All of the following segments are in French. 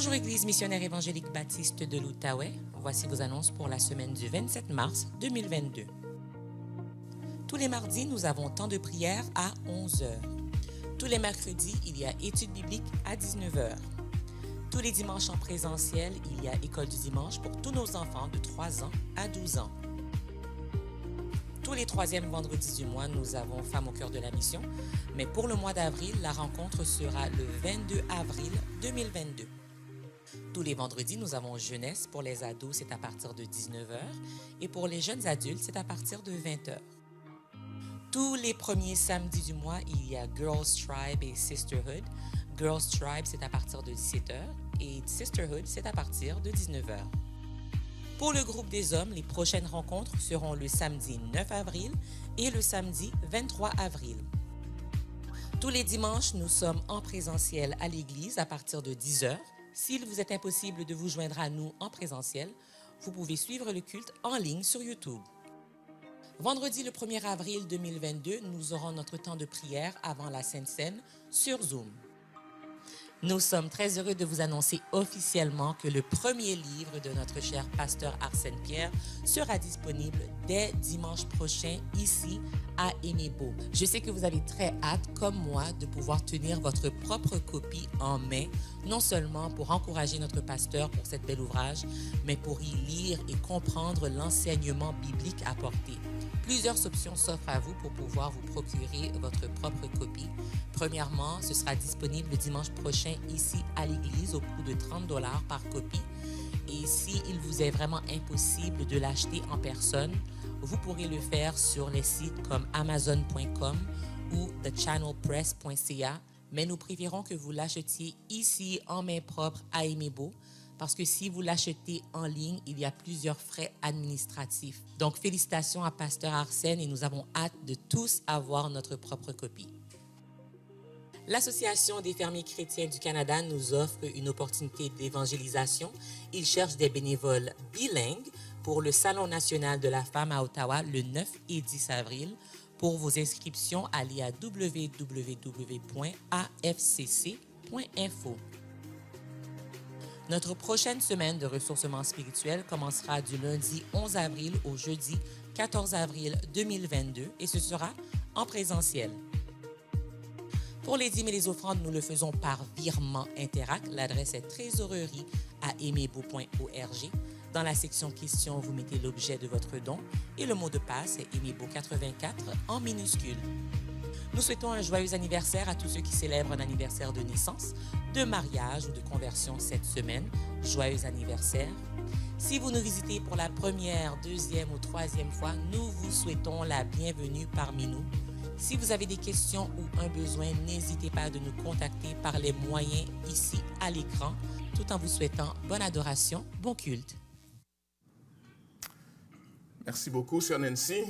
Bonjour Église missionnaire évangélique baptiste de l'Outaouais. Voici vos annonces pour la semaine du 27 mars 2022. Tous les mardis, nous avons temps de prière à 11h. Tous les mercredis, il y a études bibliques à 19h. Tous les dimanches en présentiel, il y a école du dimanche pour tous nos enfants de 3 ans à 12 ans. Tous les troisièmes vendredis du mois, nous avons Femmes au cœur de la mission. Mais pour le mois d'avril, la rencontre sera le 22 avril 2022. Tous les vendredis, nous avons jeunesse. Pour les ados, c'est à partir de 19h. Et pour les jeunes adultes, c'est à partir de 20h. Tous les premiers samedis du mois, il y a Girls Tribe et Sisterhood. Girls Tribe, c'est à partir de 17h. Et Sisterhood, c'est à partir de 19h. Pour le groupe des hommes, les prochaines rencontres seront le samedi 9 avril et le samedi 23 avril. Tous les dimanches, nous sommes en présentiel à l'église à partir de 10h. S'il vous est impossible de vous joindre à nous en présentiel, vous pouvez suivre le culte en ligne sur YouTube. Vendredi le 1er avril 2022, nous aurons notre temps de prière avant la Sainte Seine sur Zoom. Nous sommes très heureux de vous annoncer officiellement que le premier livre de notre cher pasteur Arsène Pierre sera disponible dès dimanche prochain ici à Aimé-Beau. Je sais que vous avez très hâte, comme moi, de pouvoir tenir votre propre copie en main, non seulement pour encourager notre pasteur pour cet bel ouvrage, mais pour y lire et comprendre l'enseignement biblique apporté. Plusieurs options s'offrent à vous pour pouvoir vous procurer votre propre copie. Premièrement, ce sera disponible le dimanche prochain ici à l'église au coût de 30$ par copie. Et s'il vous est vraiment impossible de l'acheter en personne, vous pourrez le faire sur les sites comme Amazon.com ou thechannelpress.ca, mais nous préférons que vous l'achetiez ici en main propre à Aimé-Beau, parce que si vous l'achetez en ligne, il y a plusieurs frais administratifs. Donc, félicitations à Pasteur Arsène et nous avons hâte de tous avoir notre propre copie. L'Association des fermiers chrétiens du Canada nous offre une opportunité d'évangélisation. Ils cherchent des bénévoles bilingues pour le Salon national de la femme à Ottawa le 9 et 10 avril. Pour vos inscriptions, allez à www.afcc.info. Notre prochaine semaine de ressourcement spirituel commencera du lundi 11 avril au jeudi 14 avril 2022 et ce sera en présentiel. Pour les dîmes et les offrandes, nous le faisons par virement Interac. L'adresse est trésorerie@aimebo.org. Dans la section questions, vous mettez l'objet de votre don et le mot de passe est Aimebo84 en minuscule. Nous souhaitons un joyeux anniversaire à tous ceux qui célèbrent un anniversaire de naissance, de mariage ou de conversion cette semaine. Joyeux anniversaire. Si vous nous visitez pour la première, deuxième ou troisième fois, nous vous souhaitons la bienvenue parmi nous. Si vous avez des questions ou un besoin, n'hésitez pas de nous contacter par les moyens ici à l'écran, tout en vous souhaitant bonne adoration, bon culte. Merci beaucoup, Sœur Nancy.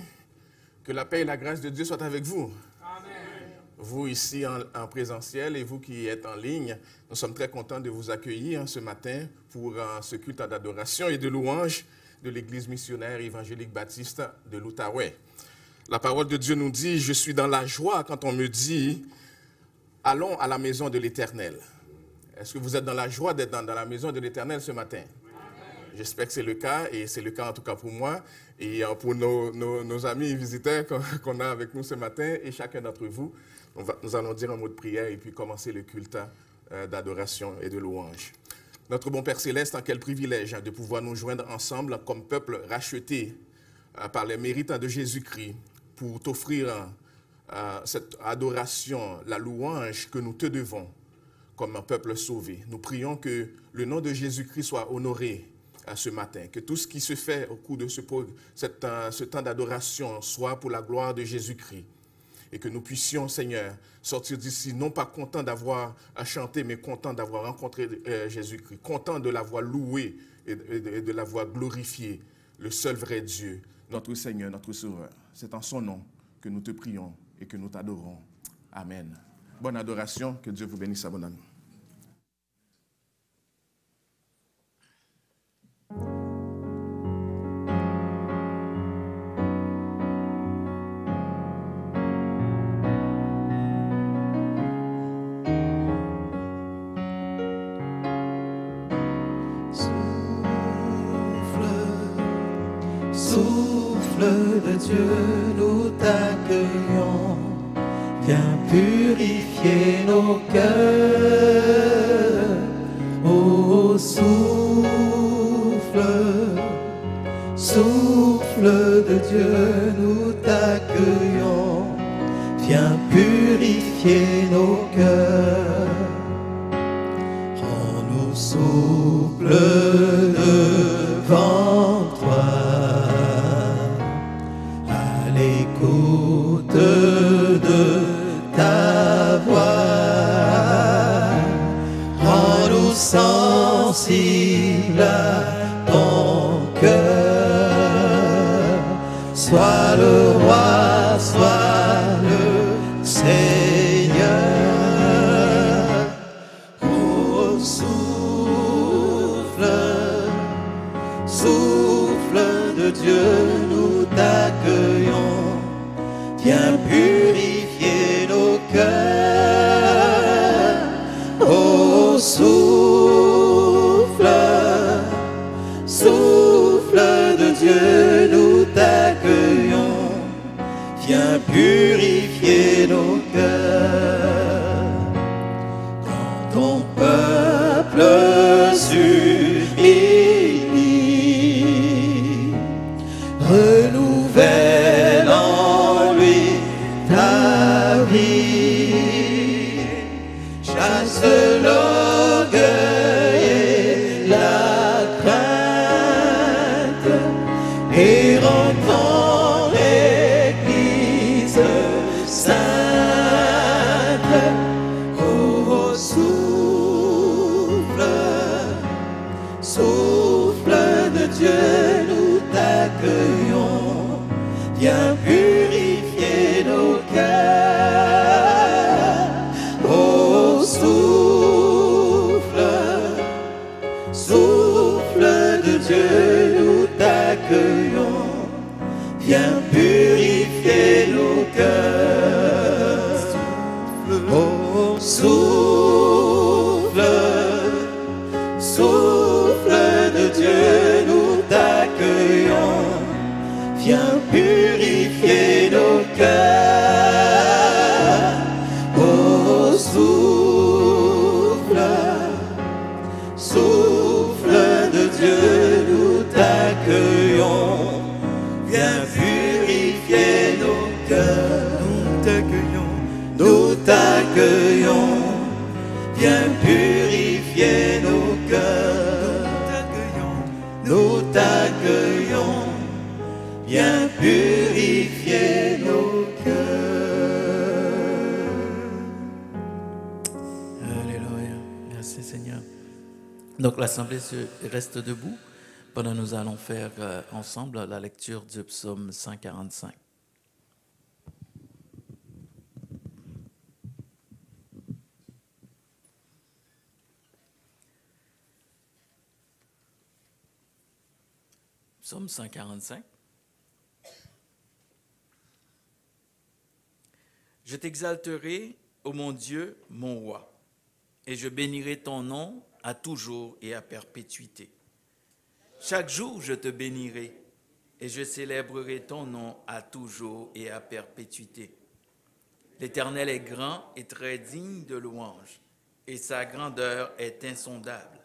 Que la paix et la grâce de Dieu soient avec vous. Amen. Vous ici en présentiel et vous qui êtes en ligne, nous sommes très contents de vous accueillir ce matin pour ce culte d'adoration et de louange de l'Église missionnaire évangélique baptiste de l'Outaouais. La parole de Dieu nous dit « Je suis dans la joie quand on me dit « Allons à la maison de l'Éternel ». Est-ce que vous êtes dans la joie d'être dans la maison de l'Éternel ce matin? J'espère que c'est le cas, et c'est le cas en tout cas pour moi, et pour nos amis visiteurs qu'on a avec nous ce matin, et chacun d'entre vous. Nous allons dire un mot de prière et puis commencer le culte d'adoration et de louange. Notre bon Père Céleste, quel privilège de pouvoir nous joindre ensemble comme peuple racheté par les mérites de Jésus-Christ pour t'offrir cette adoration, la louange que nous te devons comme un peuple sauvé. Nous prions que le nom de Jésus-Christ soit honoré ce matin, que tout ce qui se fait au cours de ce temps d'adoration soit pour la gloire de Jésus-Christ et que nous puissions, Seigneur, sortir d'ici non pas contents d'avoir chanté, mais contents d'avoir rencontré Jésus-Christ, contents de l'avoir loué et de l'avoir glorifié, le seul vrai Dieu, notre Seigneur, notre Sauveur. C'est en son nom que nous te prions et que nous t'adorons. Amen. Bonne adoration, que Dieu vous bénisse abondamment. Dieu, nous t'accueillons. Viens purifier nos cœurs. Ô souffle, souffle de Dieu, nous t'accueillons. Viens purifier nos cœurs. Rends-nous souples devant toi, à l'écoute de ta voix. Rends-nous sensibles à ton cœur. Sois le roi, sois le Seigneur. Oh, souffle, souffle de Dieu, nous t'accueillons. Viens purifier nos cœurs. Oh, souffle, souffle de Dieu, nous t'accueillons. Viens purifier nos cœurs. Quand ton peuple s'humilie, renouvelle en lui ta vie. Chasse l'orgueil et la crainte et rends ton Église sainte. Oh, souffle, souffle de Dieu, nous t'accueillons. Viens purifier nos cœurs. Oh, souffle, souffle de Dieu, nous t'accueillons. Viens purifier nos cœurs. Oh, souffle, souffle de Dieu, nous t'accueillons. Viens purifier nos cœurs. Oh, souffle, souffle de Dieu, nous t'accueillons. Viens purifier nos cœurs. Nous t'accueillons, nous t'accueillons. Viens purifier nos cœurs. Nous t'accueillons. Viens purifier nos cœurs. Alléluia. Merci Seigneur. Donc l'assemblée reste debout pendant que nous allons faire ensemble la lecture du psaume 145. Psaume 145. Je t'exalterai, ô mon Dieu, mon roi, et je bénirai ton nom à toujours et à perpétuité. Chaque jour, je te bénirai, et je célébrerai ton nom à toujours et à perpétuité. L'Éternel est grand et très digne de louange, et sa grandeur est insondable.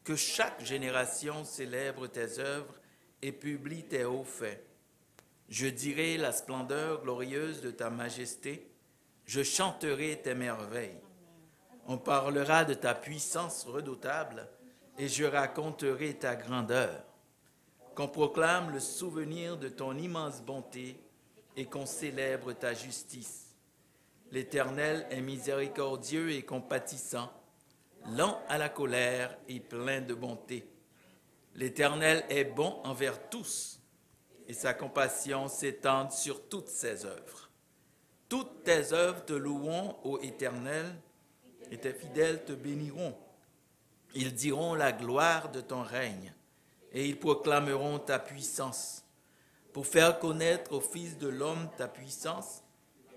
Que chaque génération célèbre tes œuvres et publie tes hauts faits. Je dirai la splendeur glorieuse de ta majesté, je chanterai tes merveilles. On parlera de ta puissance redoutable et je raconterai ta grandeur. Qu'on proclame le souvenir de ton immense bonté et qu'on célèbre ta justice. L'Éternel est miséricordieux et compatissant, lent à la colère et plein de bonté. L'Éternel est bon envers tous, et sa compassion s'étend sur toutes ses œuvres. Toutes tes œuvres te loueront, ô Éternel, et tes fidèles te béniront. Ils diront la gloire de ton règne, et ils proclameront ta puissance, pour faire connaître aux fils de l'homme ta puissance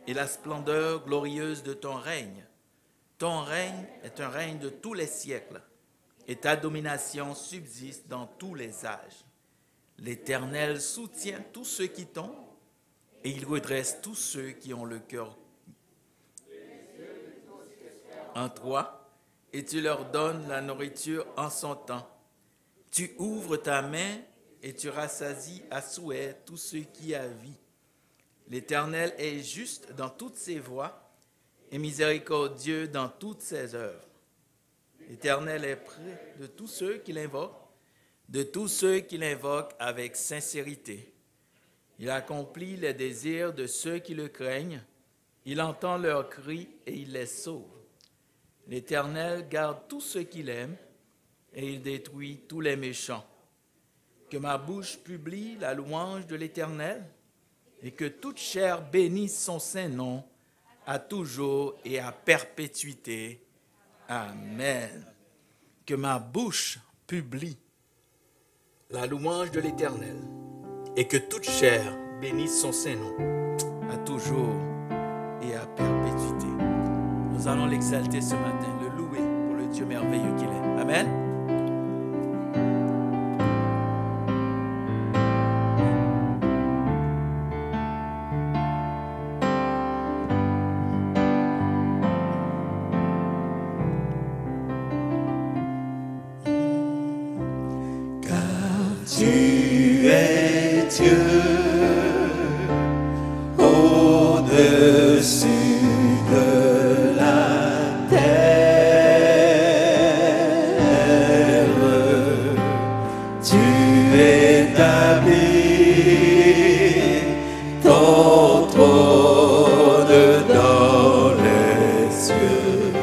et la splendeur glorieuse de ton règne. Ton règne est un règne de tous les siècles, et ta domination subsiste dans tous les âges. L'Éternel soutient tous ceux qui tombent et il redresse tous ceux qui ont le cœur en toi, et tu leur donnes la nourriture en son temps. Tu ouvres ta main et tu rassasies à souhait tous ceux qui a vie. L'Éternel est juste dans toutes ses voies et miséricordieux dans toutes ses œuvres. L'Éternel est près de tous ceux qui l'invoquent, avec sincérité. Il accomplit les désirs de ceux qui le craignent. Il entend leurs cris et il les sauve. L'Éternel garde tous ceux qu'il aime et il détruit tous les méchants. Que ma bouche publie la louange de l'Éternel et que toute chair bénisse son saint nom à toujours et à perpétuité. Amen. Que ma bouche publie la louange de l'Éternel et que toute chair bénisse son saint nom à toujours et à perpétuité. Nous allons l'exalter ce matin, le louer pour le Dieu merveilleux qu'il est. Amen. Tu es Dieu au-dessus de la terre. Tu établis ton trône dans les cieux.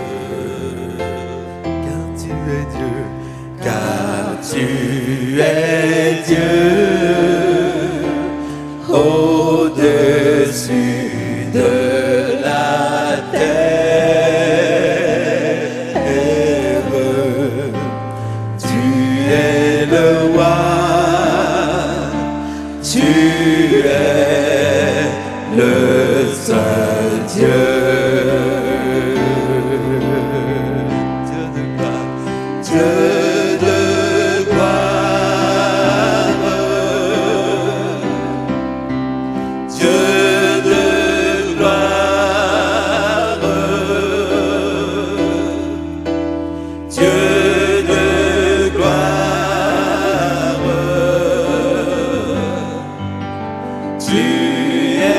Car tu es Dieu, car tu es Dieu au-dessus de la terre. Tu es le roi, tu es le seul Dieu. Dieu de gloire, Dieu de gloire, Dieu de gloire, Dieu de gloire, tu es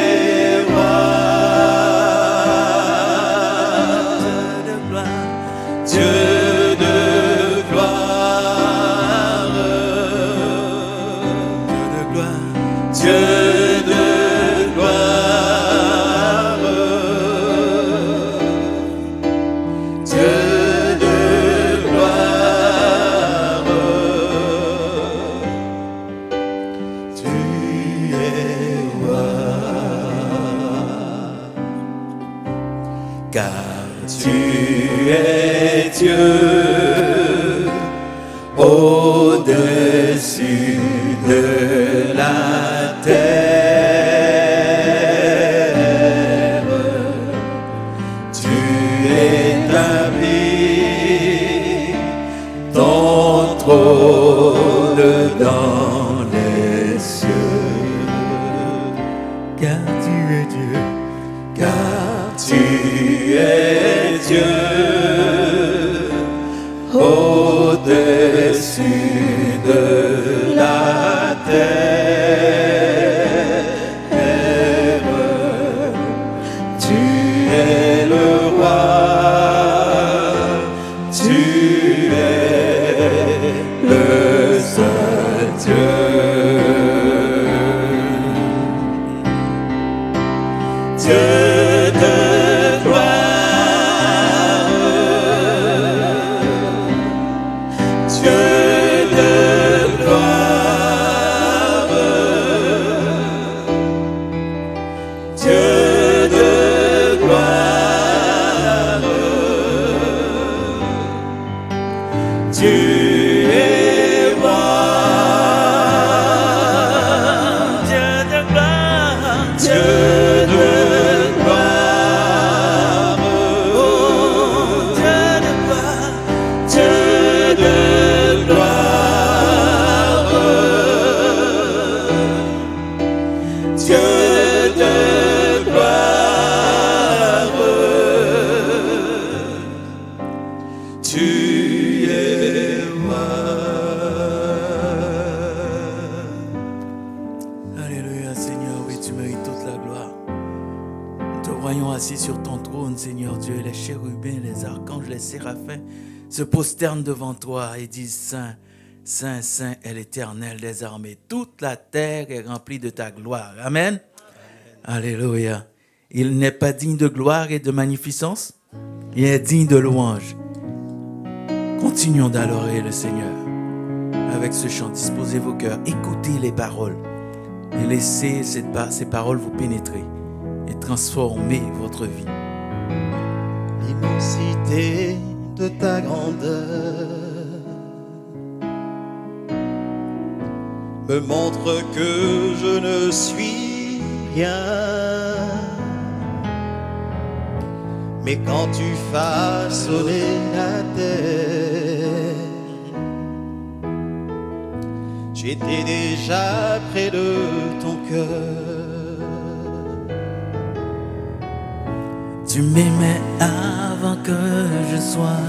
roi, Dieu de gloire, Dieu de gloire, Dieu de gloire, tu es roi, car tu es Dieu au-dessus de la terre. Tu établis ton trône dans les cieux. Car tu es Dieu, car tu es Dieu au-dessus de la terre. Tu es le roi, tu es le seul Dieu. Dieu de gloire, Dieu de gloire, Dieu de gloire, tu es roi, Dieu de gloire, Dieu de gloire, oh, Dieu de gloire, Dieu de gloire, Dieu de tu es roi. Alléluia, Seigneur, oui, tu mérites toute la gloire. Nous te voyons assis sur ton trône, Seigneur Dieu. Les chérubins, les archanges, les séraphins se prosternent devant toi et disent Saint, Saint, Saint est l'Éternel des armées. Toute la terre est remplie de ta gloire. Amen. Alléluia. Il n'est pas digne de gloire et de magnificence. Il est digne de louange. Continuons d'adorer le Seigneur. Avec ce chant, disposez vos cœurs, écoutez les paroles et laissez ces paroles vous pénétrer et transformer votre vie. L'immensité de ta grandeur me montre que je ne suis rien. Mais quand tu façonnais la terre, j'étais déjà près de ton cœur. Tu m'aimais avant que je sois.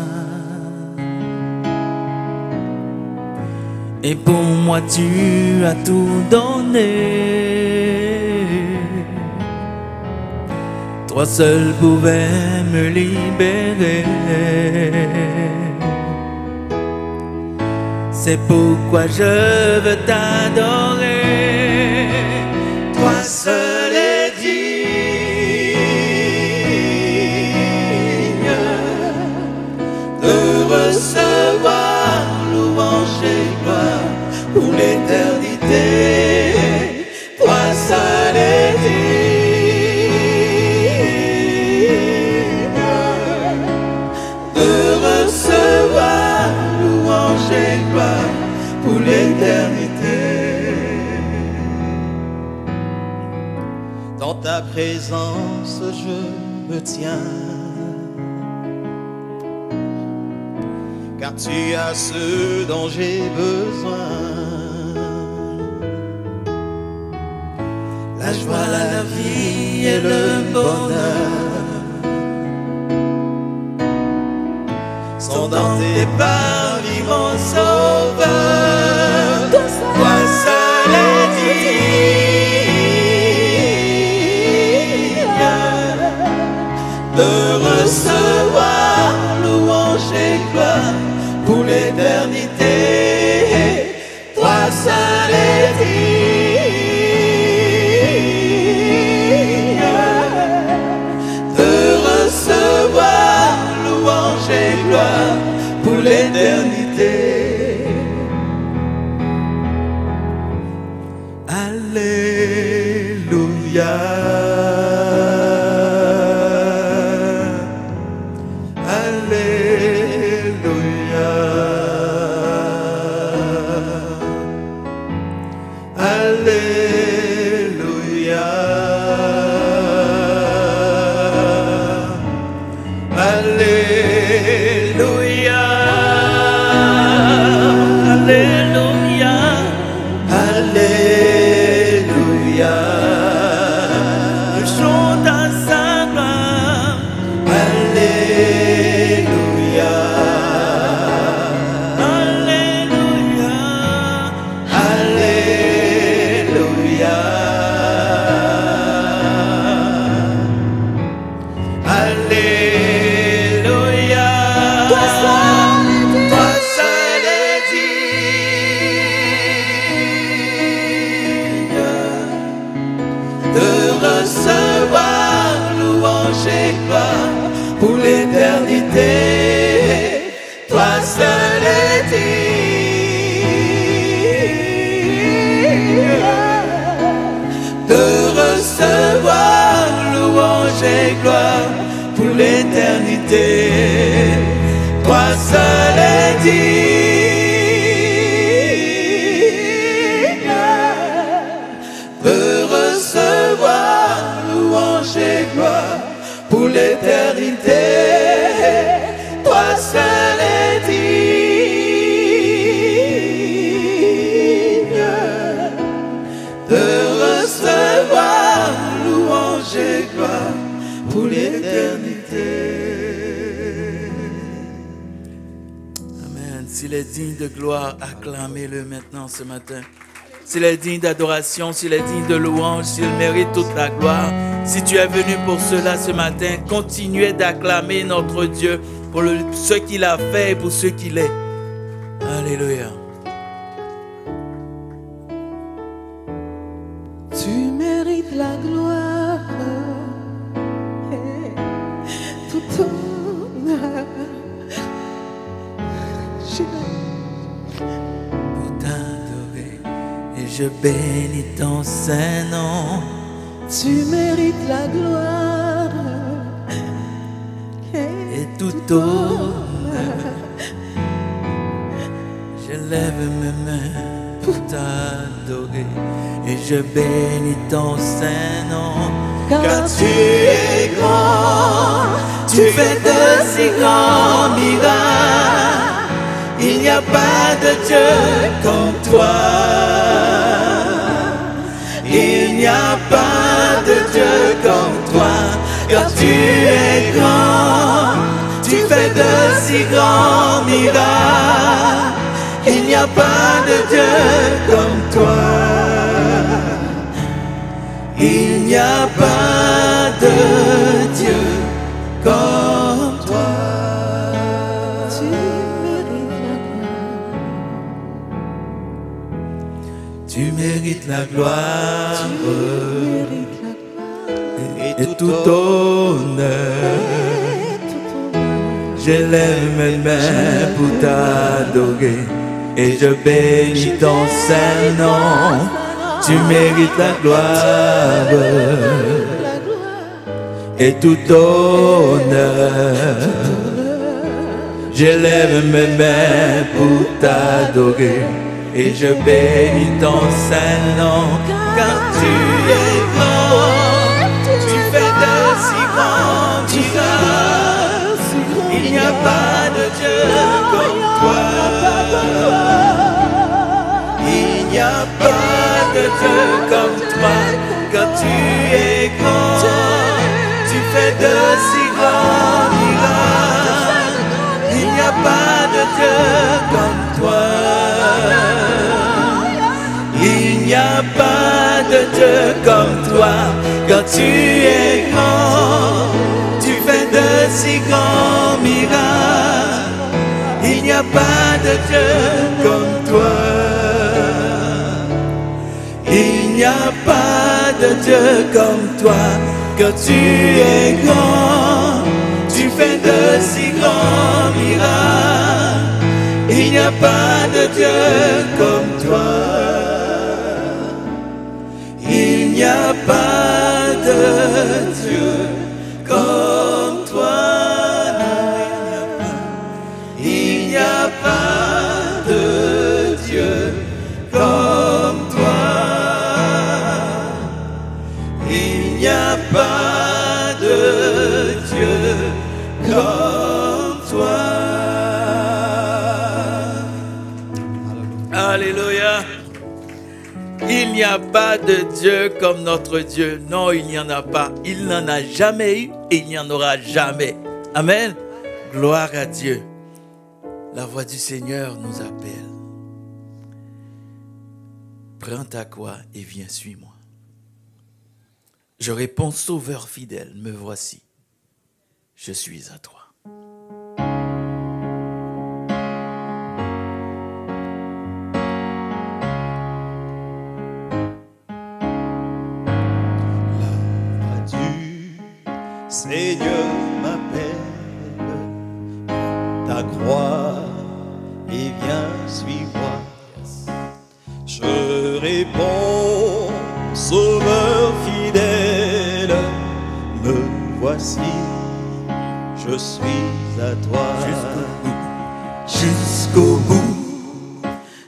Et pour moi tu as tout donné. Toi seul pouvais me libérer. C'est pourquoi je veux t'adorer. Toi seul est digne de recevoir louange et gloire pour l'éternité. Toi seul est digne de recevoir louange et gloire pour l'éternité. Dans ta présence je me tiens, car tu as ce dont j'ai besoin. La joie, la vie et le bonheur sont dans tes pas, vivant sauveur. Toi seul est digne de recevoir louange et gloire pour l'éternité. Toi seul est digne de recevoir louange et gloire pour l'éternité. Alléluia. Pour l'éternité, toi seul est digne de recevoir louange et gloire pour l'éternité. Toi seul est digne de recevoir louange et gloire pour l'éternité. Toi seul est digne de recevoir louange et gloire pour l'éternité. S'il est digne de gloire, acclamez-le maintenant ce matin. S'il est digne d'adoration, s'il est digne de louange, s'il mérite toute la gloire. Si tu es venu pour cela ce matin, continuez d'acclamer notre Dieu pour ce qu'il a fait et pour ce qu'il est. Alléluia. Tu mérites la gloire et tout honneur. Pour t'adorer et je bénis ton Saint-Nom. Tu mérites la gloire et tout honneur. Je lève mes mains pour t'adorer et je bénis ton Saint-Nom. car Tu es grand, tu fais de si grands miracles. Il n'y a pas de Dieu comme toi. Il n'y a pas de Dieu comme toi. Car tu es grand, tu fais de si grands miracles. Il n'y a pas de Dieu comme toi. Il n'y a pas de Dieu comme toi. tu mérites la gloire. Tu mérites la gloire et tout honneur. J'élève mes mains pour t'adorer et je bénis ton Saint-Nom. Tu mérites la gloire et tout honneur. J'élève mes mains pour t'adorer et je bénis ton Saint-Nom. Car tu es grand, tu fais de si grands miracles. Il n'y a pas de Dieu comme toi. Il n'y a pas de Dieu comme toi. Car tu es grand, tu fais de si grands miracles. Il n'y a pas de Dieu comme toi. Il n'y a pas de Dieu comme toi. Quand tu es grand, tu fais de si grands miracles. Il n'y a pas de Dieu comme toi. Il n'y a pas de Dieu comme toi. Quand tu es grand, tu fais de si grands miracles. Il n'y a pas de Dieu comme toi. Il n'y a pas de Dieu comme toi. Il n'y a pas de Dieu comme toi. Il n'y a pas de Dieu comme toi. Alléluia. Il n'y a pas de Dieu comme notre Dieu. Non, il n'y en a pas. Il n'en a jamais eu et il n'y en aura jamais. Amen. Gloire à Dieu. La voix du Seigneur nous appelle. Prends ta croix et viens, suis-moi. Je réponds, Sauveur fidèle, me voici. Je suis à toi. Seigneur m'appelle, ta croix et viens, suis-moi. Je réponds, Sauveur fidèle, me voici, je suis à toi. Jusqu'au bout,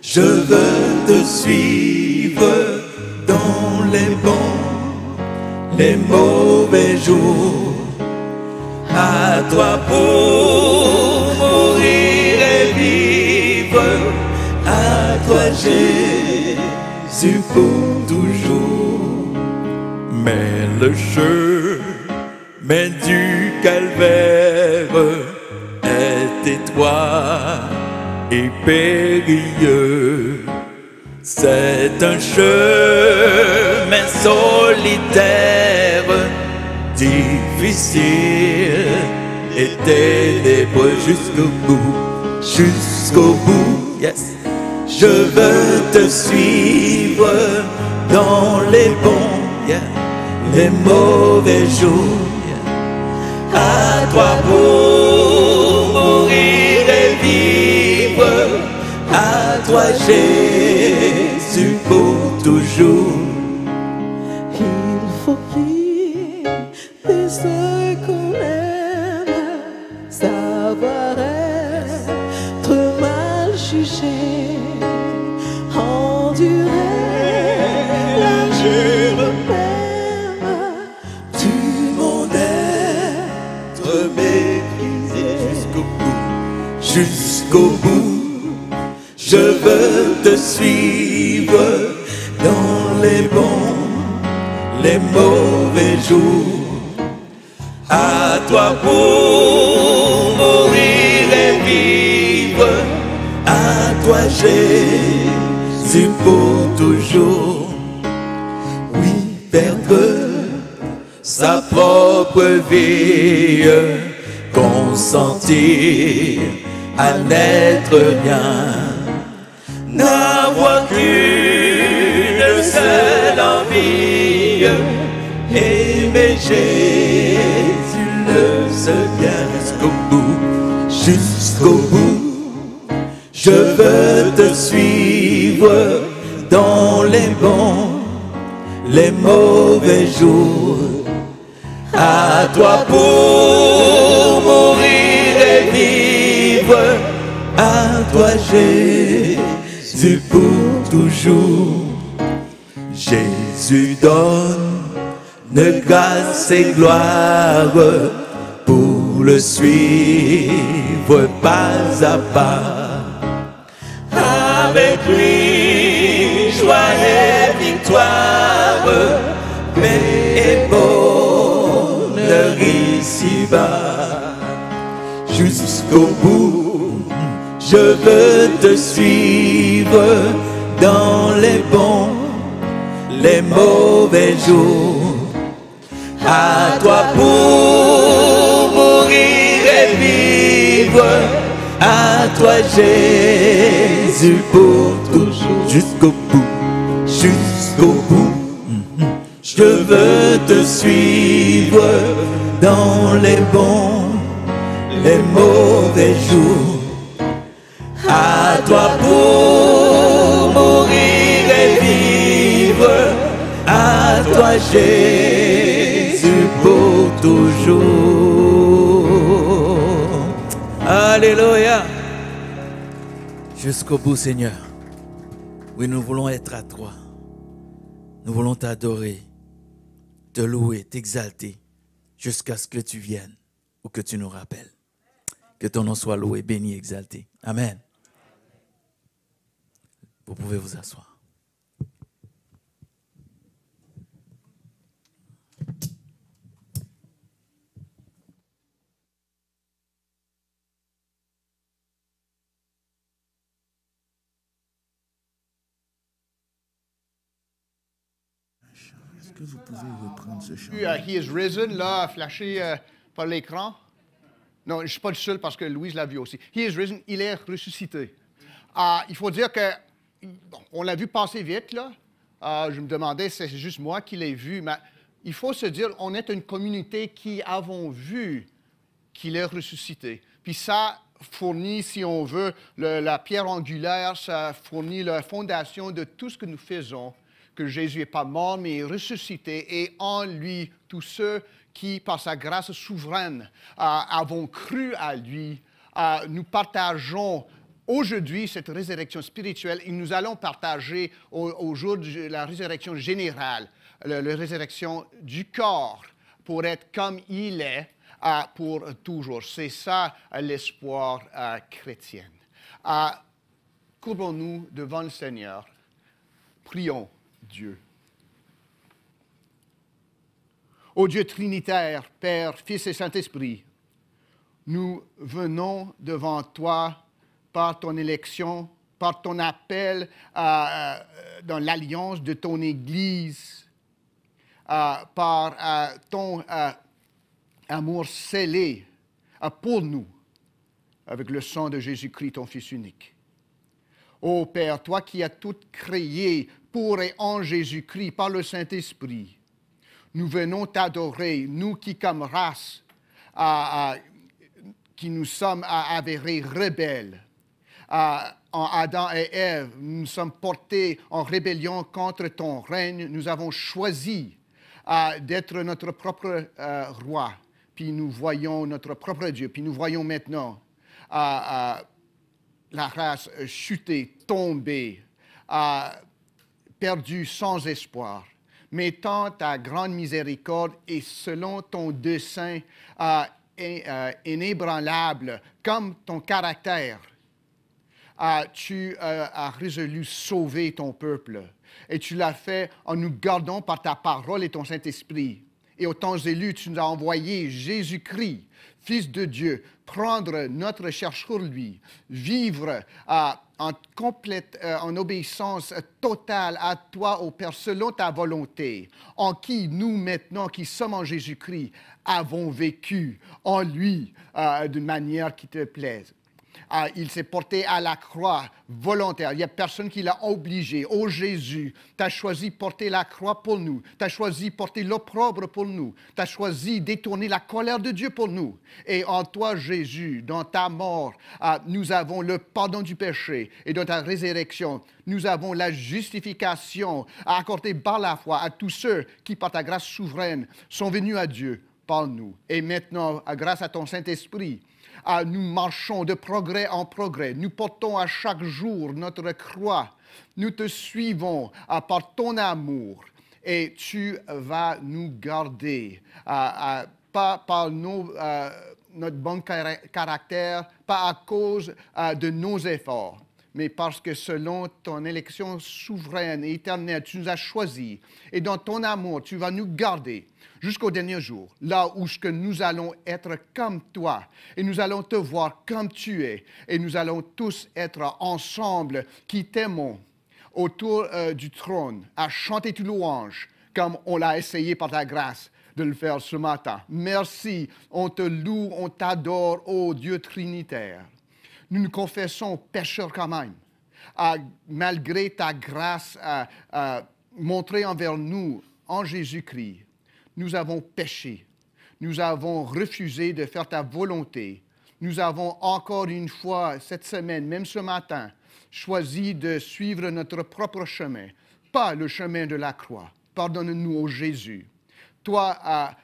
je veux te suivre dans les bons, les mauvais jours. À toi pour mourir et vivre, à toi Jésus pour toujours. Mais le chemin du calvaire est étroit et périlleux. C'est un chemin solitaire, difficile et ténébreux jusqu'au bout, jusqu'au bout. Yes. Je veux te suivre dans les bons, yeah, les mauvais jours. Yeah. À toi pour mourir et vivre, à toi Jésus pour toujours. Il faut qu'il de ce qu'on aime, savoir être mal jugé, endurer l'injure même Du monde être méprisé jusqu'au bout, jusqu'au bout. Je veux te suivre dans les bons, les mauvais jours. À toi pour mourir et vivre, à toi Jésus pour toujours. Oui, perdre sa propre vie, consentir à n'être rien, n'avoir qu'une seule envie, aimer Jésus le seul bien jusqu'au bout, jusqu'au bout. Je veux te suivre dans les bons, les mauvais jours. À toi pour mourir et vivre, à toi Jésus pour toujours. Jésus donne grâce et gloire pour le suivre pas à pas. Avec lui, joie et victoire, paix et bonheur ici-bas. Jusqu'au bout, je veux te suivre dans les bons, les mauvais jours. À toi pour mourir et vivre, à toi Jésus pour toujours. Jusqu'au bout, jusqu'au bout. Je veux te suivre dans les bons, les mauvais jours. À toi pour mourir et vivre, à toi Jésus pour toujours. Alléluia. Jusqu'au bout, Seigneur. Oui, nous voulons être à toi. Nous voulons t'adorer, te louer, t'exalter, jusqu'à ce que tu viennes ou que tu nous rappelles. Que ton nom soit loué, béni, exalté. Amen. Vous pouvez vous asseoir. Est-ce que vous pouvez reprendre ce chant? He is risen, là, flashé par l'écran. Non, je ne suis pas le seul parce que Louise l'a vu aussi. He is risen, il est ressuscité. Il faut dire que, bon, on l'a vu passer vite, là. Je me demandais si c'est juste moi qui l'ai vu, mais il faut se dire, on est une communauté qui avons vu qu'il est ressuscité. Puis ça fournit, si on veut, la pierre angulaire, ça fournit la fondation de tout ce que nous faisons, que Jésus n'est pas mort, mais est ressuscité, et en lui, tous ceux qui, par sa grâce souveraine, avons cru à lui, nous partageons aujourd'hui cette résurrection spirituelle, et nous allons partager au jour de la résurrection générale, la résurrection du corps, pour être comme il est pour toujours. C'est ça l'espoir chrétien. Courbons-nous devant le Seigneur. Prions Dieu. Ô Dieu trinitaire, Père, Fils et Saint-Esprit, nous venons devant toi par ton élection, par ton appel dans l'alliance de ton Église, par ton amour scellé pour nous avec le sang de Jésus-Christ, ton Fils unique. Ô Père, toi qui as tout créé pour et en Jésus-Christ par le Saint-Esprit, nous venons t'adorer, nous qui comme race, qui nous sommes avérés rebelles. En Adam et Ève, nous sommes portés en rébellion contre ton règne. Nous avons choisi d'être notre propre roi. Puis nous voyons notre propre Dieu. Puis nous voyons maintenant la race chuter, tomber, perdue sans espoir. Mais tant ta grande miséricorde et selon ton dessein inébranlable, comme ton caractère, tu as résolu sauver ton peuple. Et tu l'as fait en nous gardant par ta parole et ton Saint-Esprit. Et au temps élu, tu nous as envoyé Jésus-Christ, Fils de Dieu, prendre notre charge sur lui, vivre en obéissance totale à toi, ô Père, selon ta volonté, en qui nous maintenant, qui sommes en Jésus-Christ, avons vécu en lui d'une manière qui te plaise. Il s'est porté à la croix volontaire. Il n'y a personne qui l'a obligé. Ô Jésus, tu as choisi de porter la croix pour nous. Tu as choisi de porter l'opprobre pour nous. Tu as choisi de détourner la colère de Dieu pour nous. Et en toi, Jésus, dans ta mort, nous avons le pardon du péché. Et dans ta résurrection, nous avons la justification accordée par la foi à tous ceux qui, par ta grâce souveraine, sont venus à Dieu par nous. Et maintenant, grâce à ton Saint-Esprit, nous marchons de progrès en progrès. Nous portons à chaque jour notre croix. Nous te suivons par ton amour. Et tu vas nous garder, pas par notre bon caractère, pas à cause de nos efforts, mais parce que selon ton élection souveraine et éternelle, tu nous as choisis. Et dans ton amour, tu vas nous garder jusqu'au dernier jour, là où nous allons être comme toi, et nous allons te voir comme tu es, et nous allons tous être ensemble qui t'aimons autour du trône, à chanter tes louanges, comme on l'a essayé par ta grâce de le faire ce matin. Merci, on te loue, on t'adore, ô Dieu trinitaire. Nous nous confessons pécheurs quand même, malgré ta grâce montrée envers nous en Jésus-Christ. Nous avons péché. Nous avons refusé de faire ta volonté. Nous avons encore une fois cette semaine, même ce matin, choisi de suivre notre propre chemin, pas le chemin de la croix. Pardonne-nous, ô Jésus. Toi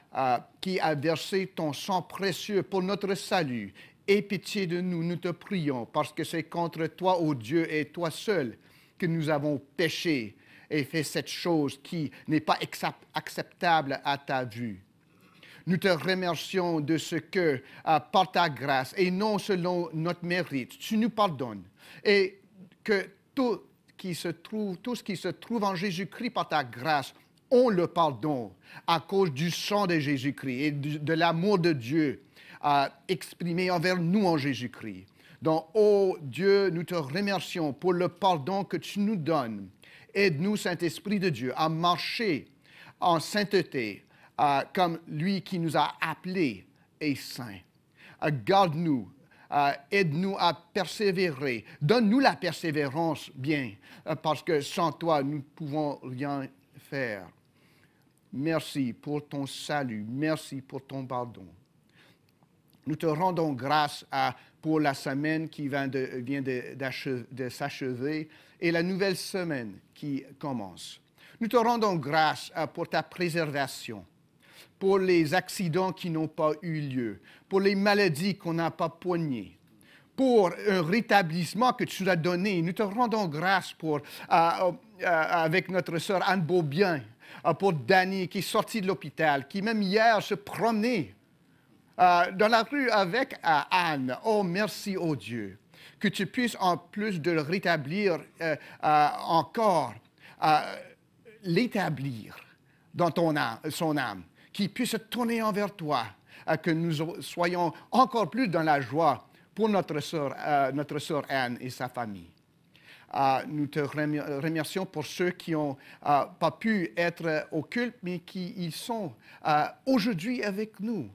qui as versé ton sang précieux pour notre salut, aie pitié de nous, nous te prions, parce que c'est contre toi, ô Dieu, et toi seul, que nous avons péché et fait cette chose qui n'est pas acceptable à ta vue. Nous te remercions de ce que, par ta grâce, et non selon notre mérite, tu nous pardonnes, et que tout ce qui se trouve en Jésus-Christ par ta grâce, on le pardon à cause du sang de Jésus-Christ et de l'amour de Dieu exprimé envers nous en Jésus-Christ. Donc, ô Dieu, nous te remercions pour le pardon que tu nous donnes. Aide-nous, Saint-Esprit de Dieu, à marcher en sainteté, comme lui qui nous a appelés est saint. Garde-nous, aide-nous à persévérer. Donne-nous la persévérance, bien, parce que sans toi, nous ne pouvons rien faire. Merci pour ton salut. Merci pour ton pardon. Nous te rendons grâce pour la semaine qui vient de s'achever et la nouvelle semaine qui commence. Nous te rendons grâce pour ta préservation, pour les accidents qui n'ont pas eu lieu, pour les maladies qu'on n'a pas poignées, pour un rétablissement que tu nous as donné. Nous te rendons grâce avec notre sœur Anne Beaubien, pour Danny qui est sorti de l'hôpital, qui même hier se promenait dans la rue avec Anne. Oh, merci, oh Dieu, que tu puisses, en plus de le rétablir encore, l'établir dans son âme, qu'il puisse se tourner envers toi, que nous soyons encore plus dans la joie pour notre sœur Anne et sa famille. Nous te remercions pour ceux qui n'ont pas pu être au culte, mais qui y sont aujourd'hui avec nous.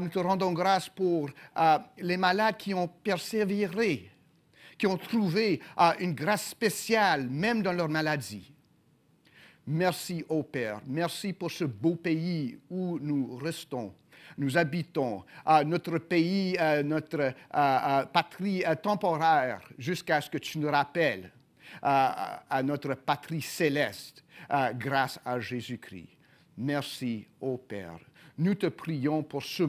Nous te rendons grâce pour les malades qui ont persévéré, qui ont trouvé une grâce spéciale, même dans leur maladie. Merci, ô Père. Merci pour ce beau pays où nous restons. Nous habitons notre pays, notre patrie temporaire, jusqu'à ce que tu nous rappelles à notre patrie céleste, grâce à Jésus-Christ. Merci, ô Père. Nous te prions pour ce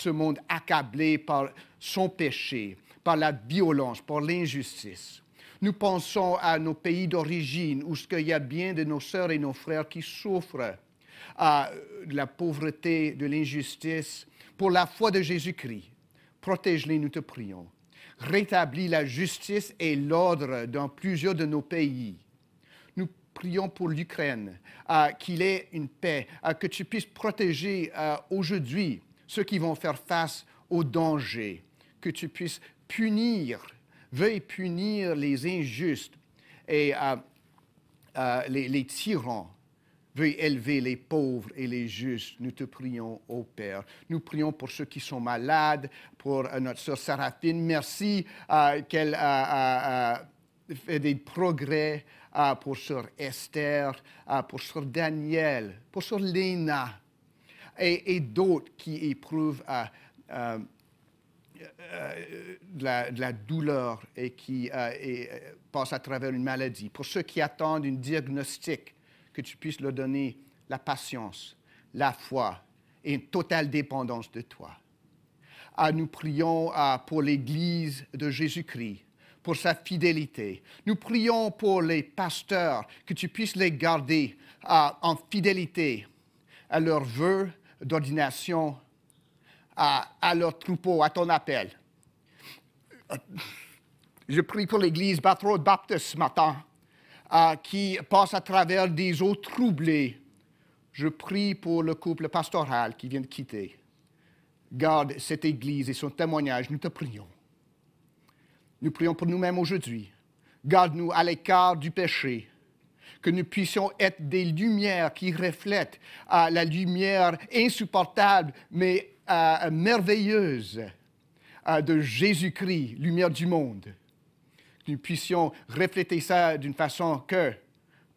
monde accablé par son péché, par la violence, par l'injustice. Nous pensons à nos pays d'origine, où il y a bien de nos sœurs et nos frères qui souffrent de la pauvreté, de l'injustice, pour la foi de Jésus-Christ. Protège-les, nous te prions. Rétablis la justice et l'ordre dans plusieurs de nos pays. Nous prions pour l'Ukraine, qu'il ait une paix, que tu puisses protéger aujourd'hui ceux qui vont faire face au danger, que tu puisses veuille punir les injustes et les tyrans. Veuille élever les pauvres et les justes. Nous te prions, ô Père. Nous prions pour ceux qui sont malades, pour notre sœur Saraphine. Merci qu'elle fait des progrès pour sœur Esther, pour sœur Daniel, pour sœur Léna et d'autres qui éprouvent de la douleur et qui passent à travers une maladie. Pour ceux qui attendent un diagnostic, que tu puisses leur donner la patience, la foi et une totale dépendance de toi. Nous prions pour l'Église de Jésus-Christ, pour sa fidélité. Nous prions pour les pasteurs, que tu puisses les garder en fidélité à leurs vœux d'ordination, à leur troupeau, à ton appel. Je prie pour l'Église Bathroad Baptist ce matin, qui passe à travers des eaux troublées. Je prie pour le couple pastoral qui vient de quitter. Garde cette Église et son témoignage, nous te prions. Nous prions pour nous-mêmes aujourd'hui. Garde-nous à l'écart du péché, que nous puissions être des lumières qui reflètent la lumière insupportable, mais merveilleuse de Jésus-Christ, lumière du monde. Que nous puissions refléter ça d'une façon que,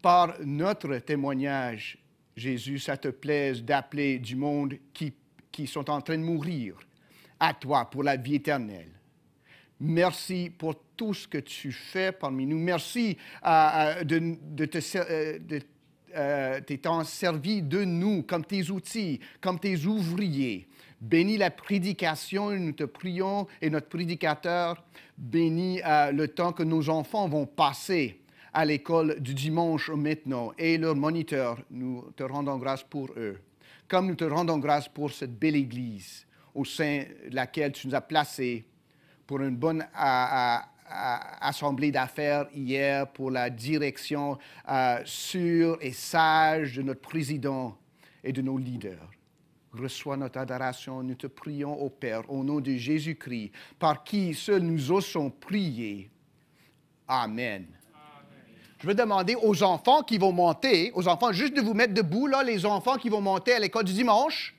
par notre témoignage, Jésus, ça te plaise d'appeler du monde qui sont en train de mourir à toi pour la vie éternelle. Merci pour tout ce que tu fais parmi nous. Merci de t'être servi de nous comme tes outils, comme tes ouvriers. Bénis la prédication, nous te prions, et notre prédicateur. Bénis le temps que nos enfants vont passer à l'école du dimanche maintenant et leurs moniteurs. Nous te rendons grâce pour eux. Comme nous te rendons grâce pour cette belle Église au sein de laquelle tu nous as placés pour une bonne assemblée d'affaires hier, pour la direction sûre et sage de notre président et de nos leaders. Reçois notre adoration, nous te prions, ô Père, au nom de Jésus-Christ, par qui seuls nous osons prier. Amen. Je veux demander aux enfants qui vont monter, aux enfants, juste de vous mettre debout, là, les enfants qui vont monter à l'école du dimanche.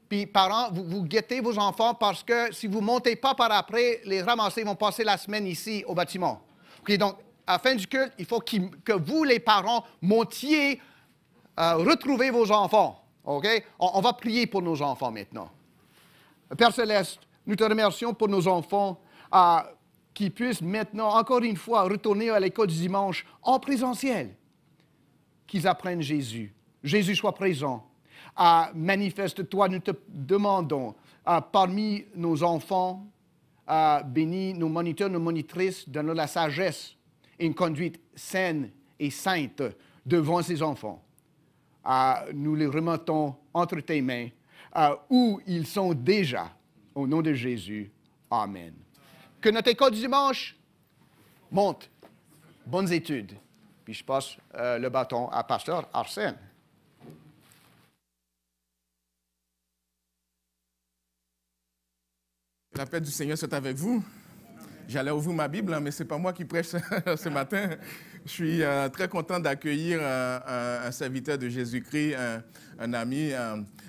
Puis, parents, vous guettez vos enfants parce que si vous ne montez pas par après, les ramassés vont passer la semaine ici au bâtiment. OK, donc, à la fin du culte, il faut que vous, les parents, montiez, retrouvez vos enfants. OK? On va prier pour nos enfants maintenant. Père Céleste, nous te remercions pour nos enfants qui puissent maintenant, encore une fois, retourner à l'école du dimanche en présentiel. Qu'ils apprennent Jésus. Jésus soit présent. Manifeste-toi, nous te demandons, parmi nos enfants, bénis nos moniteurs, nos monitrices, donne-leur la sagesse et une conduite saine et sainte devant ces enfants. Nous les remettons entre tes mains, où ils sont déjà, au nom de Jésus. Amen. Que notre école du dimanche monte. Bonnes études. Puis je passe le bâton à Pasteur Arsène. La paix du Seigneur soit avec vous. J'allais ouvrir ma Bible, mais ce n'est pas moi qui prêche ce matin. Je suis très content d'accueillir un serviteur de Jésus-Christ, un ami,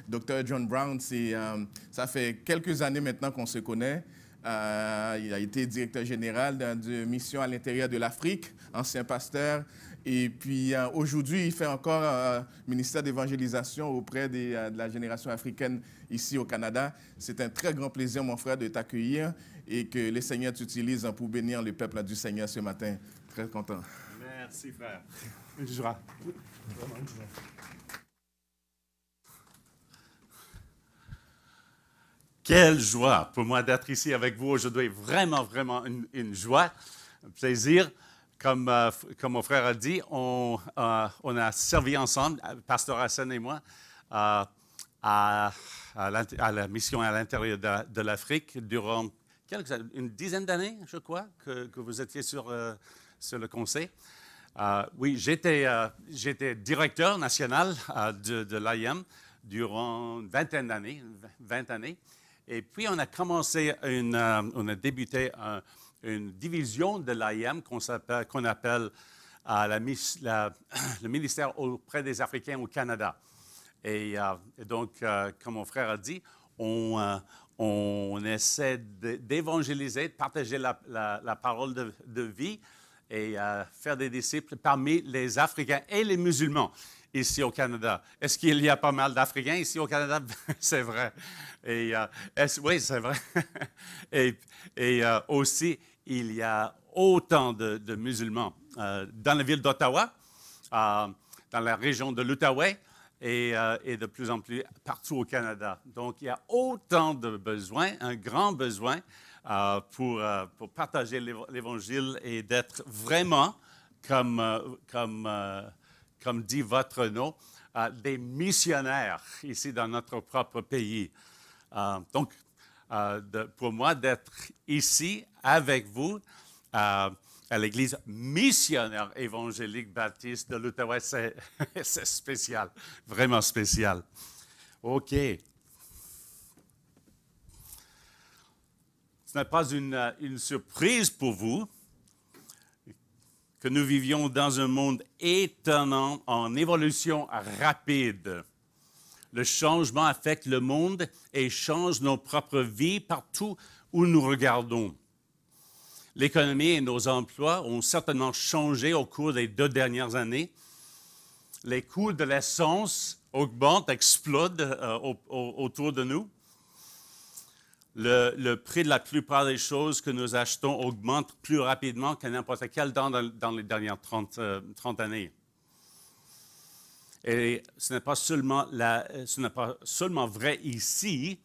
Dr. John Brown. Ça fait quelques années maintenant qu'on se connaît. Il a été directeur général de mission à l'intérieur de l'Afrique, ancien pasteur. Et puis aujourd'hui, il fait encore ministère d'évangélisation auprès de la génération africaine ici au Canada. C'est un très grand plaisir, mon frère, de t'accueillir et que le Seigneur t'utilise pour bénir le peuple du Seigneur ce matin. Très content. Merci, frère. Quelle joie pour moi d'être ici avec vous aujourd'hui. Vraiment, vraiment une joie, un plaisir. Comme mon frère a dit, on a servi ensemble, Pasteur Hassan et moi, à la mission à l'intérieur de l'Afrique durant une dizaine d'années, je crois, que vous étiez sur le conseil. Oui, j'étais directeur national de l'AIM durant 20 années. Et puis, on a débuté une division de l'AIM qu'on appelle le ministère auprès des Africains au Canada. Et donc, comme mon frère a dit, on essaie d'évangéliser, de partager la parole de vie et faire des disciples parmi les Africains et les musulmans ici au Canada. Est-ce qu'il y a pas mal d'Africains ici au Canada? C'est vrai. Oui, c'est vrai. et aussi, il y a autant de musulmans dans la ville d'Ottawa, dans la région de l'Outaouais et de plus en plus partout au Canada. Donc, il y a autant de besoins, un grand besoin pour partager l'Évangile et d'être vraiment, comme dit votre nom, des missionnaire ici dans notre propre pays. Donc, pour moi, d'être ici avec vous à l'Église missionnaire évangélique baptiste de l'Outaouais, c'est spécial, vraiment spécial. OK. Ce n'est pas une surprise pour vous que nous vivions dans un monde étonnant, en évolution rapide. Le changement affecte le monde et change nos propres vies partout où nous regardons. L'économie et nos emplois ont certainement changé au cours des 2 dernières années. Les coûts de l'essence augmentent, explosent autour de nous. Le prix de la plupart des choses que nous achetons augmente plus rapidement que n'importe quel temps dans les dernières 30 années. Et ce n'est pas seulement vrai ici,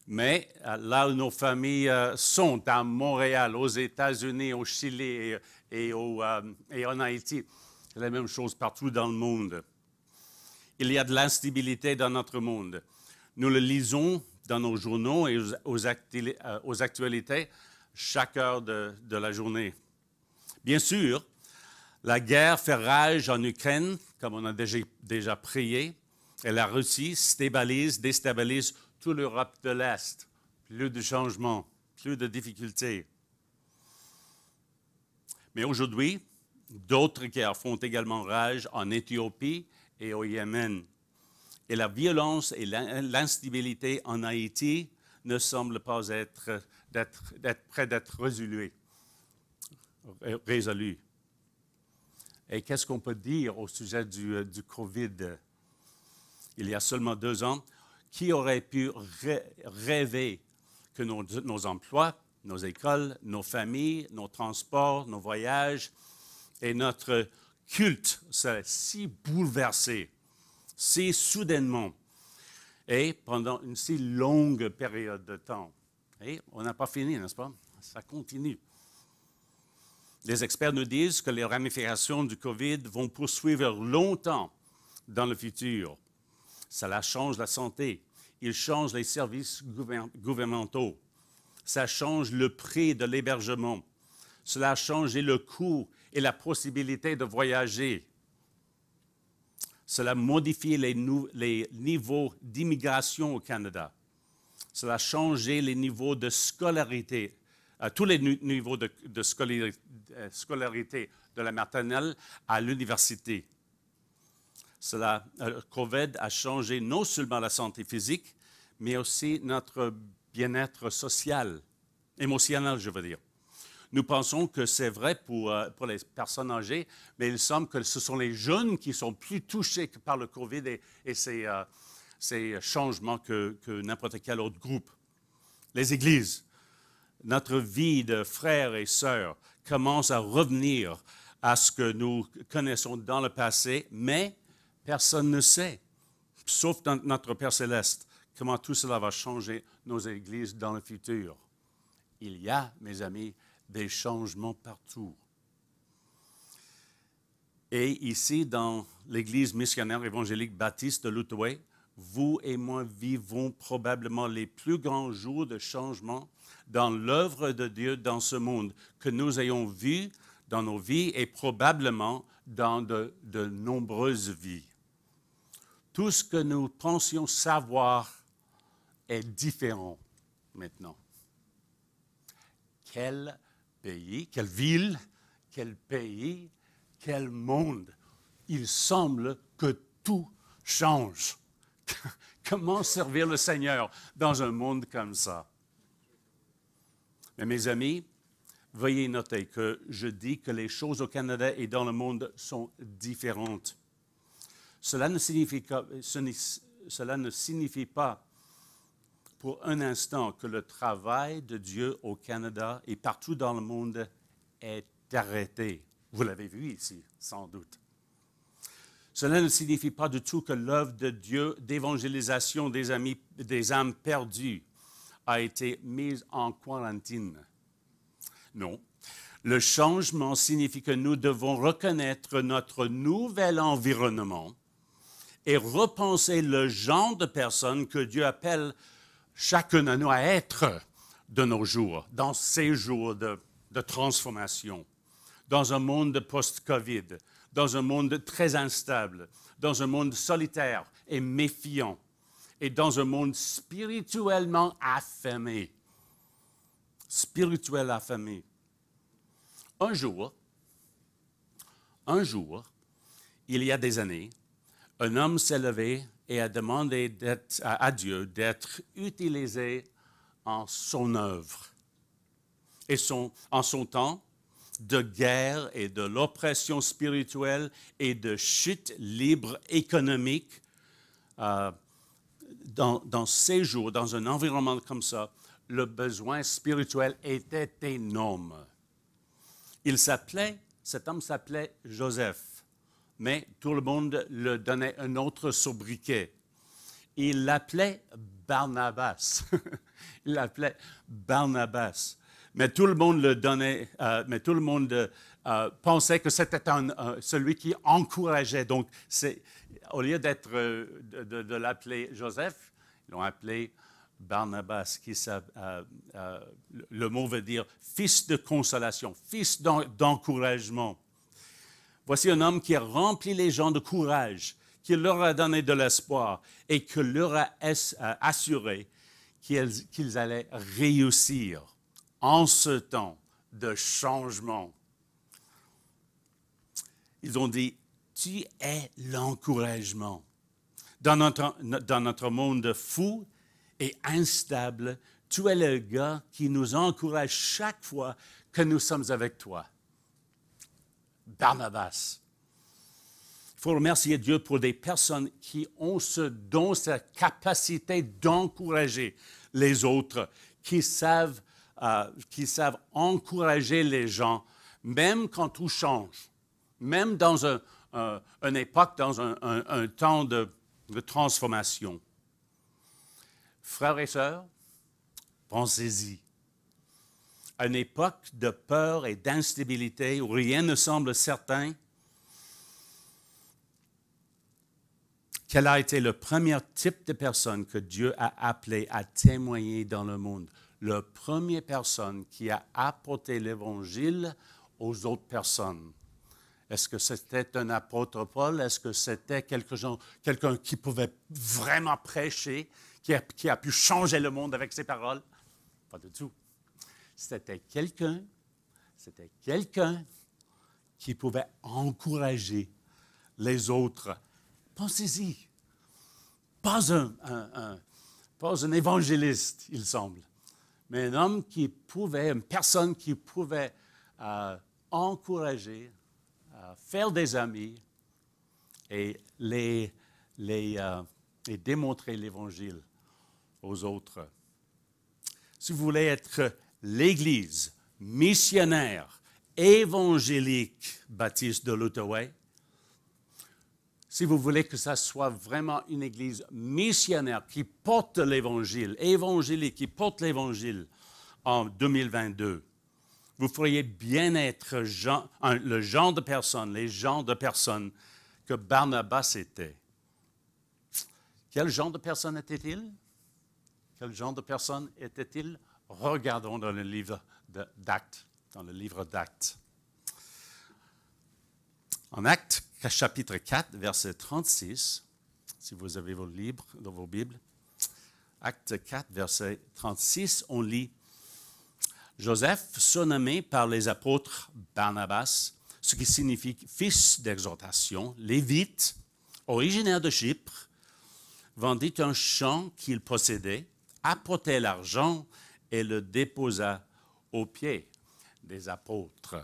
mais là où nos familles sont, à Montréal, aux États-Unis, au Chili et en Haïti, c'est la même chose partout dans le monde. Il y a de l'instabilité dans notre monde. Nous le lisons dans nos journaux et aux actualités chaque heure de la journée. Bien sûr, la guerre fait rage en Ukraine, comme on a déjà prié, et la Russie déstabilise toute l'Europe de l'Est. Plus de changements, plus de difficultés. Mais aujourd'hui, d'autres guerres font également rage en Éthiopie et au Yémen. Et la violence et l'instabilité en Haïti ne semblent pas être près d'être résolues. Et qu'est-ce qu'on peut dire au sujet du COVID? Il y a seulement 2 ans, qui aurait pu rêver que nos emplois, nos écoles, nos familles, nos transports, nos voyages et notre culte seraient si bouleversés, si soudainement, et pendant une si longue période de temps. Et on n'a pas fini, n'est-ce pas? Ça continue. Les experts nous disent que les ramifications du COVID vont poursuivre longtemps dans le futur. Cela change la santé, il change les services gouvernementaux, ça change le prix de l'hébergement, cela a changé le coût et la possibilité de voyager. Cela modifie les niveaux d'immigration au Canada. Cela a changé les niveaux de scolarité, tous les niveaux de scolarité de la maternelle à l'université. COVID a changé non seulement la santé physique, mais aussi notre bien-être social, émotionnel, je veux dire. Nous pensons que c'est vrai pour les personnes âgées, mais il semble que ce sont les jeunes qui sont plus touchés par le COVID et ces changements que n'importe quel autre groupe. Les églises, notre vie de frères et sœurs commence à revenir à ce que nous connaissons dans le passé, mais personne ne sait, sauf notre Père Céleste, comment tout cela va changer nos églises dans le futur. Il y a, mes amis, des changements partout. Et ici, dans l'Église missionnaire évangélique baptiste de l'Outaouais, vous et moi vivons probablement les plus grands jours de changement dans l'œuvre de Dieu dans ce monde que nous ayons vu dans nos vies et probablement dans de nombreuses vies. Tout ce que nous pensions savoir est différent maintenant. Quel pays, quelle ville, quel pays, quel monde. Il semble que tout change. Comment servir le Seigneur dans un monde comme ça? Mais mes amis, veuillez noter que je dis que les choses au Canada et dans le monde sont différentes. Cela ne signifie pas pour un instant que le travail de Dieu au Canada et partout dans le monde est arrêté. Vous l'avez vu ici, sans doute. Cela ne signifie pas du tout que l'œuvre de Dieu d'évangélisation des âmes perdues a été mise en quarantaine. Non. Le changement signifie que nous devons reconnaître notre nouvel environnement et repenser le genre de personnes que Dieu appelle chacun de nous à être de nos jours, dans ces jours de transformation, dans un monde post-Covid, dans un monde très instable, dans un monde solitaire et méfiant, et dans un monde spirituellement affamé. Spirituel affamé. Un jour, il y a des années, un homme s'est levé et a demandé à Dieu d'être utilisé en son œuvre. Et en son temps de guerre et de l'oppression spirituelle et de chute libre économique, dans ces jours, dans un environnement comme ça, le besoin spirituel était énorme. Cet homme s'appelait Joseph, mais tout le monde le donnait un autre sobriquet. Il l'appelait Barnabas. Il l'appelait Barnabas. Mais tout le monde le donnait, pensait que c'était celui qui encourageait. Donc, au lieu de l'appeler Joseph, ils l'ont appelé Barnabas, le mot veut dire fils de consolation, fils d'encouragement. Voici un homme qui a rempli les gens de courage, qui leur a donné de l'espoir et qui leur a assuré qu'ils allaient réussir en ce temps de changement. Ils ont dit, tu es l'encouragement. Dans notre monde fou et instable, tu es le gars qui nous encourage chaque fois que nous sommes avec toi. Barnabas. Il faut remercier Dieu pour des personnes qui ont ce don, cette capacité d'encourager les autres, qui savent encourager les gens, même quand tout change, même dans une époque, dans un temps de transformation. Frères et sœurs, pensez-y. À une époque de peur et d'instabilité où rien ne semble certain, quel a été le premier type de personne que Dieu a appelé à témoigner dans le monde? La première personne qui a apporté l'Évangile aux autres personnes. Est-ce que c'était un apôtre Paul? Est-ce que c'était quelqu'un qui pouvait vraiment prêcher, qui a pu changer le monde avec ses paroles. Pas du tout. C'était quelqu'un qui pouvait encourager les autres. Pensez-y. Pas un évangéliste, il semble, mais une personne qui pouvait encourager, faire des amis et démontrer l'Évangile aux autres. Si vous voulez être l'Église missionnaire, évangélique baptiste de l'Outaouais, si vous voulez que ça soit vraiment une Église missionnaire qui porte l'Évangile, évangélique, qui porte l'Évangile en 2022, vous feriez bien être les gens de personnes que Barnabas était. Quel genre de personne était-il? Quel genre de personne était-il? Regardons dans le livre d'Actes. En Actes, chapitre 4, verset 36, si vous avez vos livres dans vos Bibles, Actes 4, verset 36, on lit « Joseph, surnommé par les apôtres Barnabas, ce qui signifie fils d'exhortation, lévite, originaire de Chypre, vendit un champ qu'il possédait, apportait l'argent et le déposa aux pieds des apôtres. »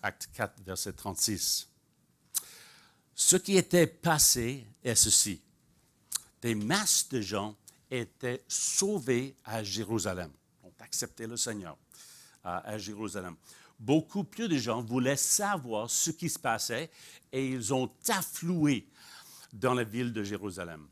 Acte 4, verset 36. Ce qui était passé est ceci. Des masses de gens étaient sauvés à Jérusalem, ont accepté le Seigneur à Jérusalem. Beaucoup plus de gens voulaient savoir ce qui se passait et ils ont afflué dans la ville de Jérusalem.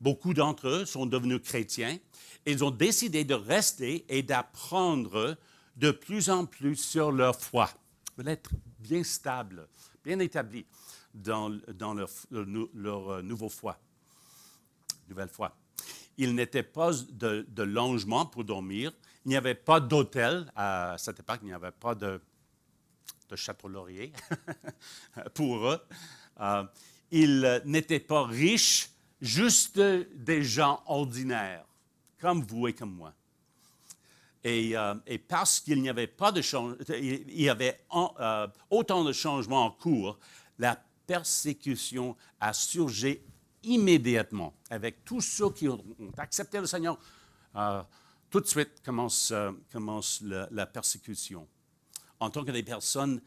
Beaucoup d'entre eux sont devenus chrétiens et ils ont décidé de rester et d'apprendre de plus en plus sur leur foi. Ils veulent être bien stables, bien établis dans leur nouvelle foi. Il n'était pas de logement pour dormir. Il n'y avait pas d'hôtel. À cette époque, il n'y avait pas de Château Laurier pour eux. Ils n'étaient pas riches, juste des gens ordinaires, comme vous et comme moi. Et parce qu'il n'y avait pas il y avait autant de changements en cours, la persécution a surgi immédiatement. Avec tous ceux qui ont accepté le Seigneur, tout de suite commence la persécution. En tant que des personnes,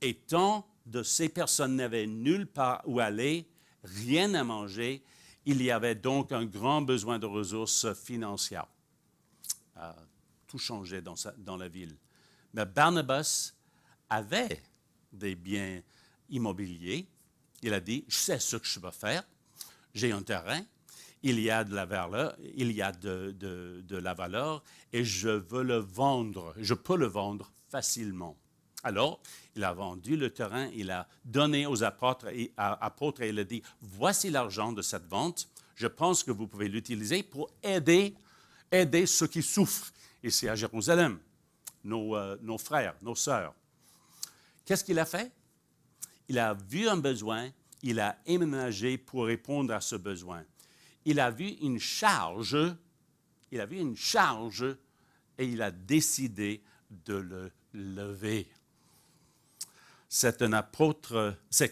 étant de ces personnes n'avaient nulle part où aller, rien à manger, il y avait donc un grand besoin de ressources financières. Tout changeait dans la ville. Mais Barnabas avait des biens immobiliers. Il a dit, je sais ce que je vais faire. J'ai un terrain, il y a de la valeur, et je veux le vendre. Je peux le vendre facilement. Alors, il a vendu le terrain, il a donné aux apôtres et il a dit, voici l'argent de cette vente. Je pense que vous pouvez l'utiliser pour aider ceux qui souffrent ici à Jérusalem, nos frères, nos sœurs. Qu'est-ce qu'il a fait? Il a vu un besoin, il a éménagé pour répondre à ce besoin. Il a vu une charge et il a décidé de le lever. C'est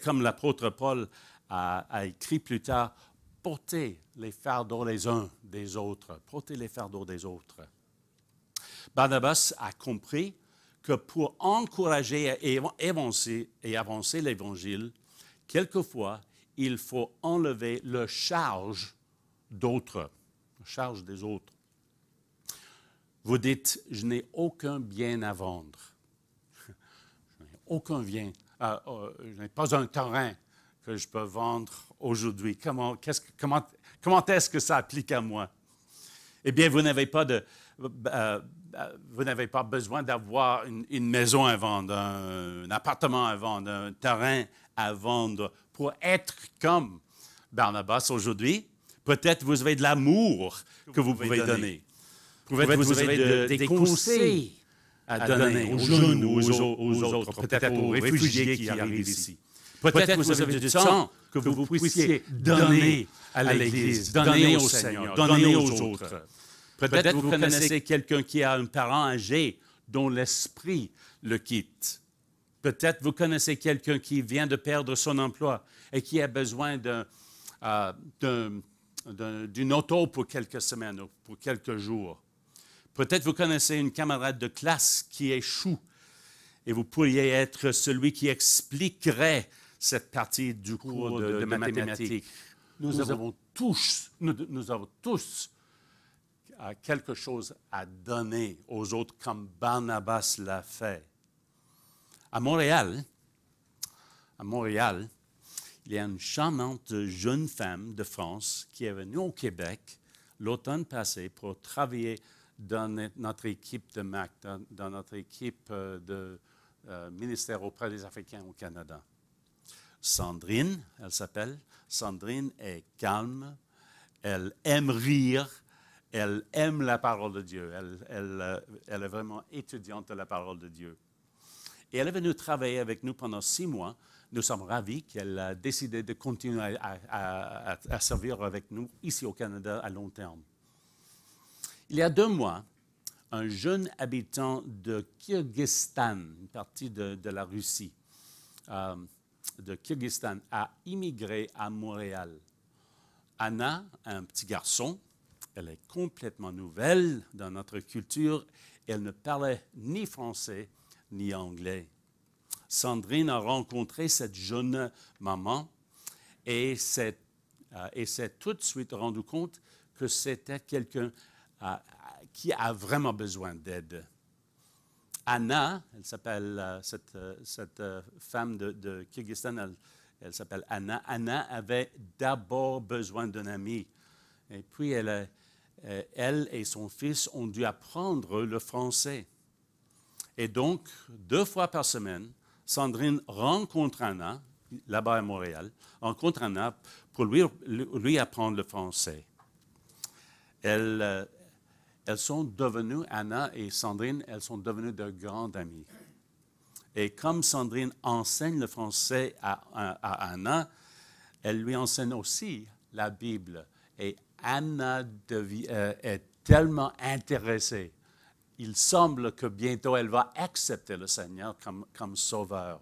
comme l'apôtre Paul a écrit plus tard, portez les fardeaux les uns des autres. Portez les fardeaux des autres. Barnabas a compris que pour encourager et avancer l'Évangile, quelquefois, il faut enlever la charge d'autres, la charge des autres. Vous dites, je n'ai aucun bien à vendre. Je n'ai aucun bien, je n'ai pas un terrain que je peux vendre aujourd'hui. Comment est-ce que ça applique à moi? Eh bien, vous n'avez pas besoin d'avoir une maison à vendre, un appartement à vendre, un terrain à vendre pour être comme Barnabas aujourd'hui. Peut-être vous avez de l'amour que vous pouvez donner. Peut-être vous avez des conseils à donner aux jeunes ou aux autres, peut-être aux réfugiés qui arrivent ici. Peut-être que vous avez du temps que vous puissiez donner à l'Église, donner au Seigneur, donner aux autres. Peut-être que vous connaissez quelqu'un qui a un parent âgé dont l'esprit le quitte. Peut-être que vous connaissez quelqu'un qui vient de perdre son emploi et qui a besoin d'une auto pour quelques semaines ou pour quelques jours. Peut-être que vous connaissez une camarade de classe qui échoue et vous pourriez être celui qui expliquerait cette partie du cours de mathématiques. Nous avons tous quelque chose à donner aux autres comme Barnabas l'a fait. À Montréal, il y a une charmante jeune femme de France qui est venue au Québec l'automne passé pour travailler dans notre équipe de MAC, dans notre équipe de ministère auprès des Africains au Canada. Sandrine, elle s'appelle. Sandrine est calme, elle aime rire, elle aime la parole de Dieu. Elle est vraiment étudiante de la parole de Dieu. Et elle est venue travailler avec nous pendant 6 mois. Nous sommes ravis qu'elle a décidé de continuer à servir avec nous ici au Canada à long terme. Il y a 2 mois, un jeune habitant de Kyrgyzstan, une partie de la Russie, de Kyrgyzstan, a immigré à Montréal. Anna, un petit garçon, elle est complètement nouvelle dans notre culture. Elle ne parlait ni français ni anglais. Sandrine a rencontré cette jeune maman et s'est tout de suite rendu compte que c'était quelqu'un qui a vraiment besoin d'aide. Anna, elle s'appelle, cette femme de Kyrgyzstan, elle s'appelle Anna. Anna avait d'abord besoin d'un ami. Et puis, elle et son fils ont dû apprendre le français. Et donc, 2 fois par semaine, Sandrine rencontre Anna, là-bas à Montréal, rencontre Anna pour lui apprendre le français. Elles sont devenues, Anna et Sandrine, elles sont devenues de grandes amies. Et comme Sandrine enseigne le français à Anna, elle lui enseigne aussi la Bible. Et Anna est tellement intéressée. Il semble que bientôt elle va accepter le Seigneur comme sauveur.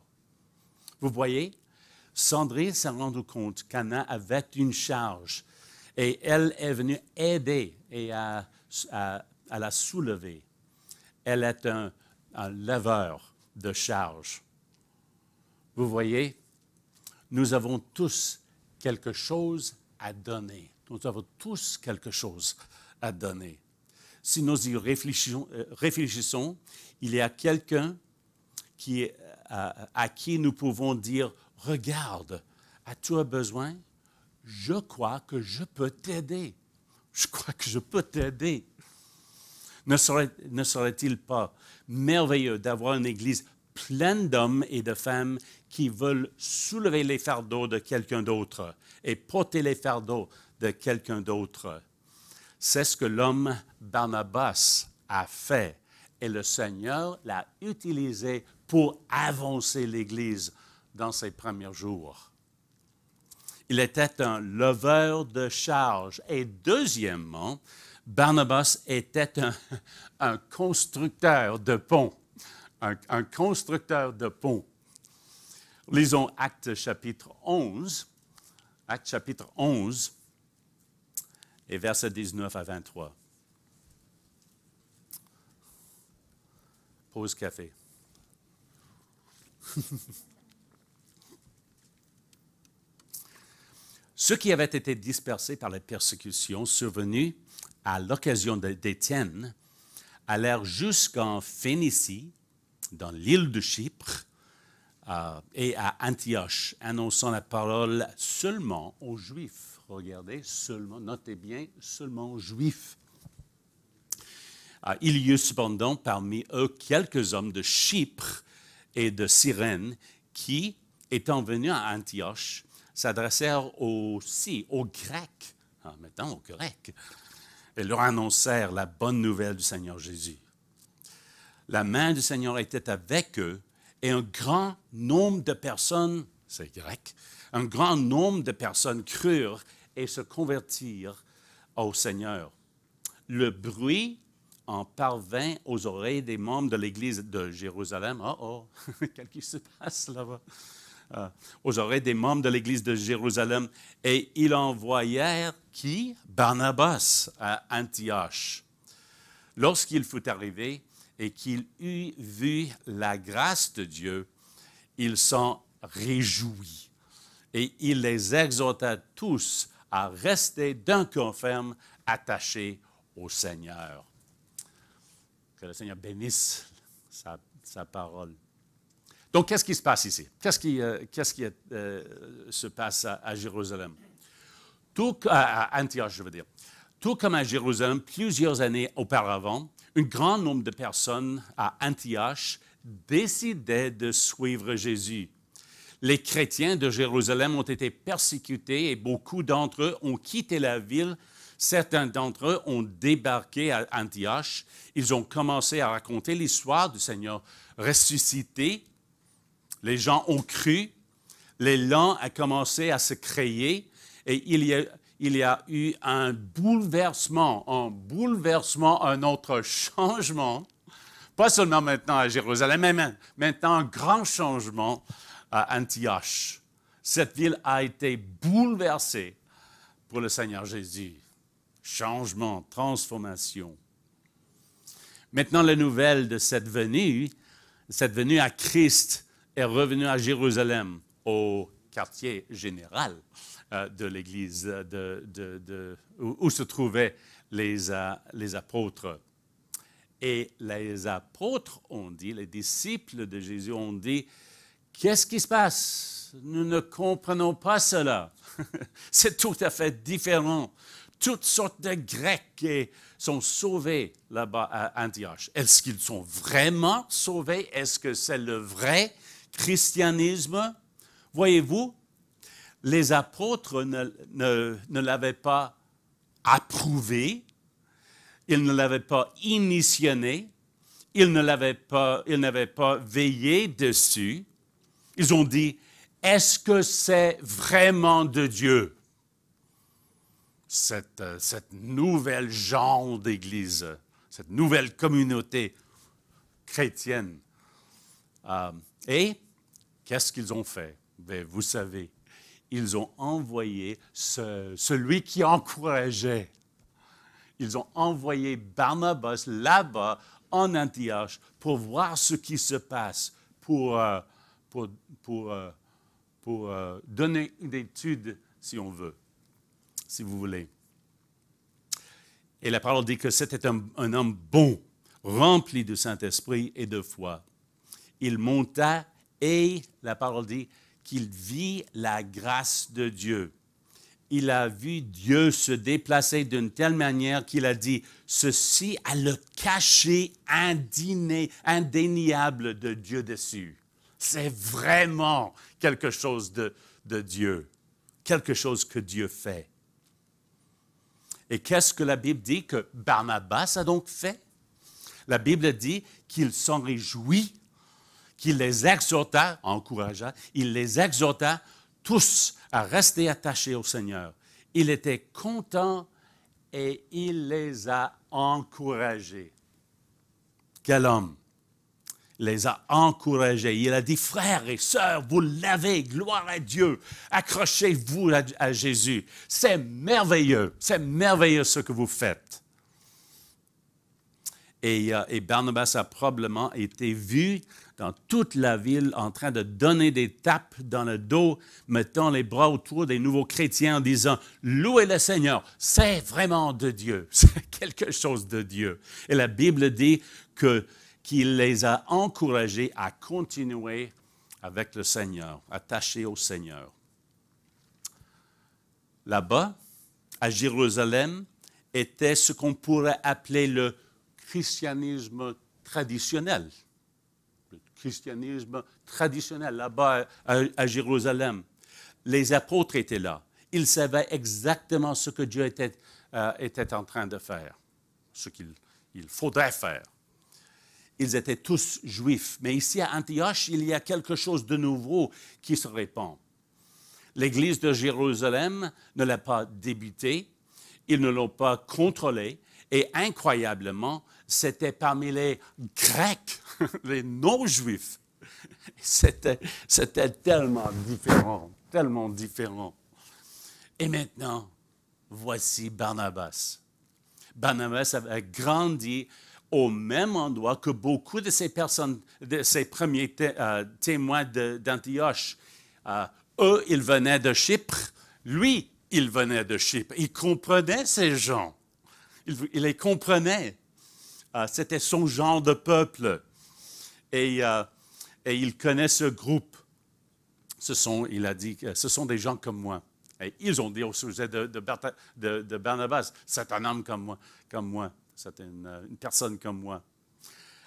Vous voyez, Sandrine s'est rendue compte qu'Anna avait une charge et elle est venue aider et à la soulever. Elle est un leveur de charge. Vous voyez, nous avons tous quelque chose à donner. Nous avons tous quelque chose à donner. Si nous y réfléchissons, il y a quelqu'un à qui nous pouvons dire, « Regarde, as-tu besoin? Je crois que je peux t'aider. Je crois que je peux t'aider. » Ne serait-il pas merveilleux d'avoir une Église pleine d'hommes et de femmes qui veulent soulever les fardeaux de quelqu'un d'autre et porter les fardeaux de quelqu'un d'autre? C'est ce que l'homme Barnabas a fait et le Seigneur l'a utilisé pour avancer l'Église dans ses premiers jours. Il était un leveur de charge. Et deuxièmement, Barnabas était un constructeur de ponts. Un constructeur de ponts. Lisons Actes chapitre 11. Actes chapitre 11 et versets 19 à 23. Pause café. Ceux qui avaient été dispersés par les persécutions survenues à l'occasion d'Étienne allèrent jusqu'en Phénicie, dans l'île de Chypre, et à Antioche, annonçant la parole seulement aux Juifs. Regardez, seulement, notez bien, seulement aux Juifs. Il y eut cependant parmi eux quelques hommes de Chypre et de Cyrène qui, étant venus à Antioche, s'adressèrent aussi aux Grecs, maintenant aux Grecs, et leur annoncèrent la bonne nouvelle du Seigneur Jésus. La main du Seigneur était avec eux et un grand nombre de personnes c'est grec, un grand nombre de personnes crurent et se convertirent au Seigneur. Le bruit en parvint aux oreilles des membres de l'Église de Jérusalem. Qu'est-ce qui se passe là-bas? Aux oreilles des membres de l'Église de Jérusalem. Et ils envoyèrent qui? Barnabas à Antioche. Lorsqu'il fut arrivé et qu'il eut vu la grâce de Dieu, il s'en réjouit. Et il les exhorta tous à rester d'un cœur ferme, attachés au Seigneur. Que le Seigneur bénisse sa parole. Donc, qu'est-ce qui se passe ici? Qu'est-ce qui se passe à Jérusalem? À Antioche, je veux dire. Tout comme à Jérusalem, plusieurs années auparavant, un grand nombre de personnes à Antioche décidaient de suivre Jésus. Les chrétiens de Jérusalem ont été persécutés et beaucoup d'entre eux ont quitté la ville. Certains d'entre eux ont débarqué à Antioche. Ils ont commencé à raconter l'histoire du Seigneur ressuscité. Les gens ont cru. L'élan a commencé à se créer et il y a eu un bouleversement, un autre changement. Pas seulement maintenant à Jérusalem, mais maintenant un grand changement à Antioche. Cette ville a été bouleversée pour le Seigneur Jésus. Changement, transformation. Maintenant, la nouvelle de cette venue à Christ est revenue à Jérusalem, au quartier général de l'Église où se trouvaient les apôtres. Et les apôtres ont dit, les disciples de Jésus ont dit, qu'est-ce qui se passe? Nous ne comprenons pas cela. C'est tout à fait différent. Toutes sortes de Grecs sont sauvés là-bas à Antioche. Est-ce qu'ils sont vraiment sauvés? Est-ce que c'est le vrai christianisme? Voyez-vous, les apôtres ne l'avaient pas approuvé, ils ne l'avaient pas initié, ils n'avaient pas veillé dessus. Ils ont dit, est-ce que c'est vraiment de Dieu? Cette nouvelle genre d'église, cette nouvelle communauté chrétienne. Et qu'est-ce qu'ils ont fait? Bien, vous savez, ils ont envoyé celui qui encourageait. Ils ont envoyé Barnabas là-bas, en Antioche, pour voir ce qui se passe, pour donner une étude, si on veut, si vous voulez. Et la parole dit que c'était un homme bon, rempli du Saint-Esprit et de foi. Il monta et, la parole dit, qu'il vit la grâce de Dieu. Il a vu Dieu se déplacer d'une telle manière qu'il a dit, ceci a le cachet indéniable de Dieu dessus. C'est vraiment quelque chose de Dieu, quelque chose que Dieu fait. Et qu'est-ce que la Bible dit que Barnabas a donc fait? La Bible dit qu'il s'en réjouit, qu'il les exhorta, encouragea, il les exhorta tous à rester attachés au Seigneur. Il était content et il les a encouragés. Quel homme! Il les a encouragés. Il a dit, frères et sœurs, vous l'avez, gloire à Dieu. Accrochez-vous à Jésus. C'est merveilleux ce que vous faites. Et Barnabas a probablement été vu dans toute la ville en train de donner des tapes dans le dos, mettant les bras autour des nouveaux chrétiens en disant « Louez le Seigneur, c'est vraiment de Dieu, c'est quelque chose de Dieu. » Et la Bible dit qu'il les a encouragés à continuer avec le Seigneur, attachés au Seigneur. Là-bas, à Jérusalem, était ce qu'on pourrait appeler le christianisme traditionnel. Le christianisme traditionnel, là-bas à Jérusalem. Les apôtres étaient là. Ils savaient exactement ce que Dieu était en train de faire, ce qu'il faudrait faire. ils étaient tous juifs. Mais ici à Antioche, il y a quelque chose de nouveau qui se répand. L'Église de Jérusalem ne l'a pas débuté, ils ne l'ont pas contrôlé, et incroyablement, c'était parmi les Grecs, les non-juifs. C'était tellement différent, tellement différent. Et maintenant, voici Barnabas. Barnabas avait grandi au même endroit que beaucoup de ces personnes, de ces premiers témoins d'Antioche. Eux, ils venaient de Chypre. Lui, il venait de Chypre. Il comprenait ces gens. Il les comprenait. C'était son genre de peuple. Et il connaît ce groupe. Il a dit que ce sont des gens comme moi. Et ils ont dit au sujet de Barnabas, c'est un homme comme moi. C'est une personne comme moi.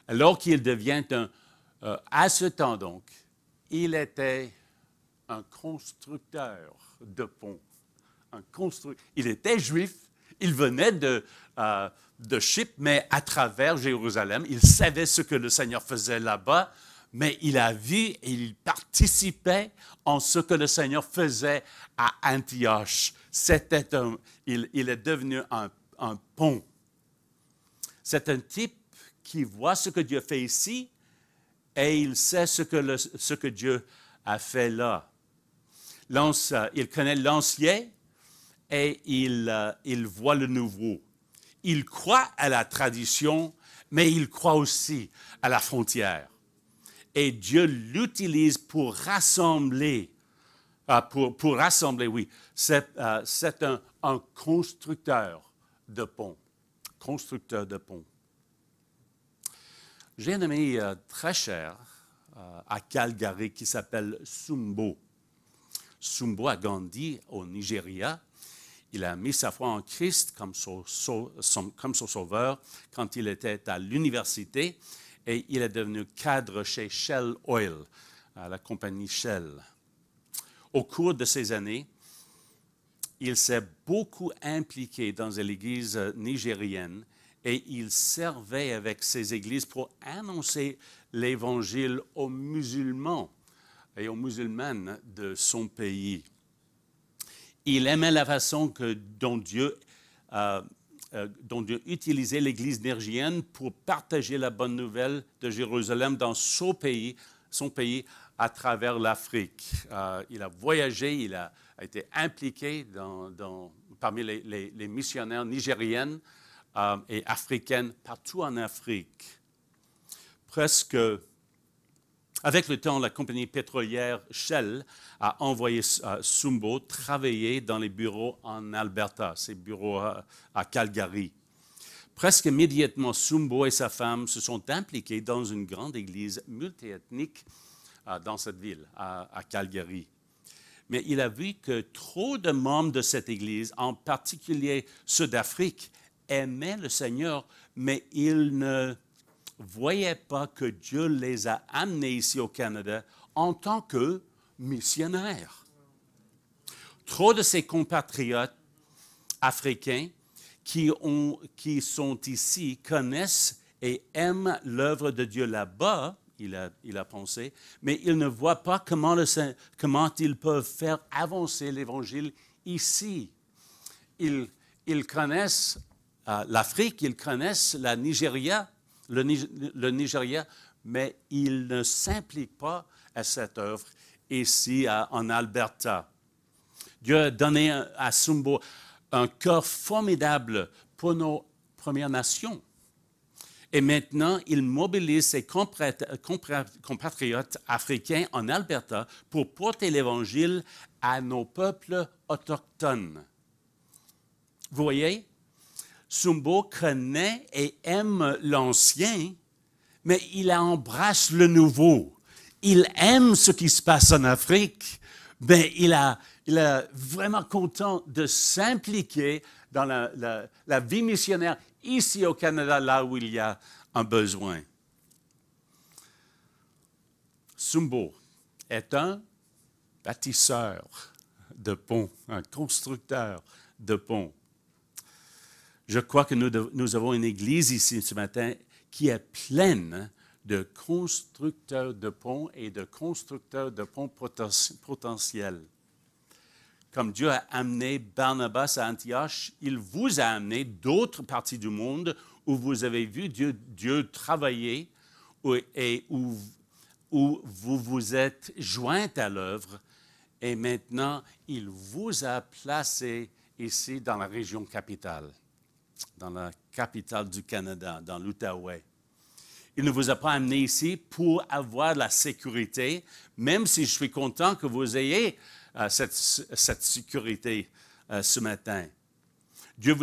Alors qu'il devient à ce temps donc, il était un constructeur de ponts. Il était juif, il venait de Chypre, mais à travers Jérusalem, il savait ce que le Seigneur faisait là-bas, mais il a vu et il participait en ce que le Seigneur faisait à Antioche. Il est devenu un pont. C'est un type qui voit ce que Dieu fait ici et il sait ce que Dieu a fait là. Il connaît l'ancien et il voit le nouveau. Il croit à la tradition, mais il croit aussi à la frontière. Et Dieu l'utilise pour rassembler. Pour rassembler, oui. C'est un constructeur de ponts. Constructeur de ponts. J'ai un ami très cher à Calgary qui s'appelle Sumbo. Sumbo a grandi au Nigeria. Il a mis sa foi en Christ comme son sauveur quand il était à l'université et il est devenu cadre chez Shell Oil, la compagnie Shell. Au cours de ces années, il s'est beaucoup impliqué dans l'Église nigérienne et il servait avec ces églises pour annoncer l'Évangile aux musulmans et aux musulmanes de son pays. Il aimait la façon dont Dieu utilisait l'Église nigérienne pour partager la bonne nouvelle de Jérusalem dans son pays à travers l'Afrique. Il a voyagé, il a été impliqué parmi les missionnaires nigériennes et africaines partout en Afrique. Avec le temps, la compagnie pétrolière Shell a envoyé Sumbo travailler dans les bureaux en Alberta, ses bureaux à Calgary. Presque immédiatement, Sumbo et sa femme se sont impliqués dans une grande église multiethnique dans cette ville, à Calgary. Mais il a vu que trop de membres de cette église, en particulier ceux d'Afrique, aimaient le Seigneur, mais ils ne voyaient pas que Dieu les a amenés ici au Canada en tant que missionnaires. Trop de ces compatriotes africains qui sont ici connaissent et aiment l'œuvre de Dieu là-bas, il a pensé, mais ils ne voient pas comment ils peuvent faire avancer l'Évangile ici. Ils connaissent l'Afrique, ils connaissent le Nigeria, mais ils ne s'impliquent pas à cette œuvre ici en Alberta. Dieu a donné à Sumbo un cœur formidable pour nos Premières Nations. Et maintenant, il mobilise ses compatriotes africains en Alberta pour porter l'Évangile à nos peuples autochtones. Vous voyez, Sumbo connaît et aime l'ancien, mais il embrasse le nouveau. Il aime ce qui se passe en Afrique, mais il est vraiment content de s'impliquer dans la vie missionnaire ici au Canada, là où il y a un besoin. Sumbo est un bâtisseur de ponts, un constructeur de ponts. Je crois que nous avons une église ici ce matin qui est pleine de constructeurs de ponts et de constructeurs de ponts potentiels. Comme Dieu a amené Barnabas à Antioche, il vous a amené d'autres parties du monde où vous avez vu Dieu travailler et où vous vous êtes joints à l'œuvre. Et maintenant, il vous a placé ici dans la région capitale, dans la capitale du Canada, dans l'Outaouais. Il ne vous a pas amené ici pour avoir la sécurité, même si je suis content que vous ayez cette sécurité ce matin. Dieu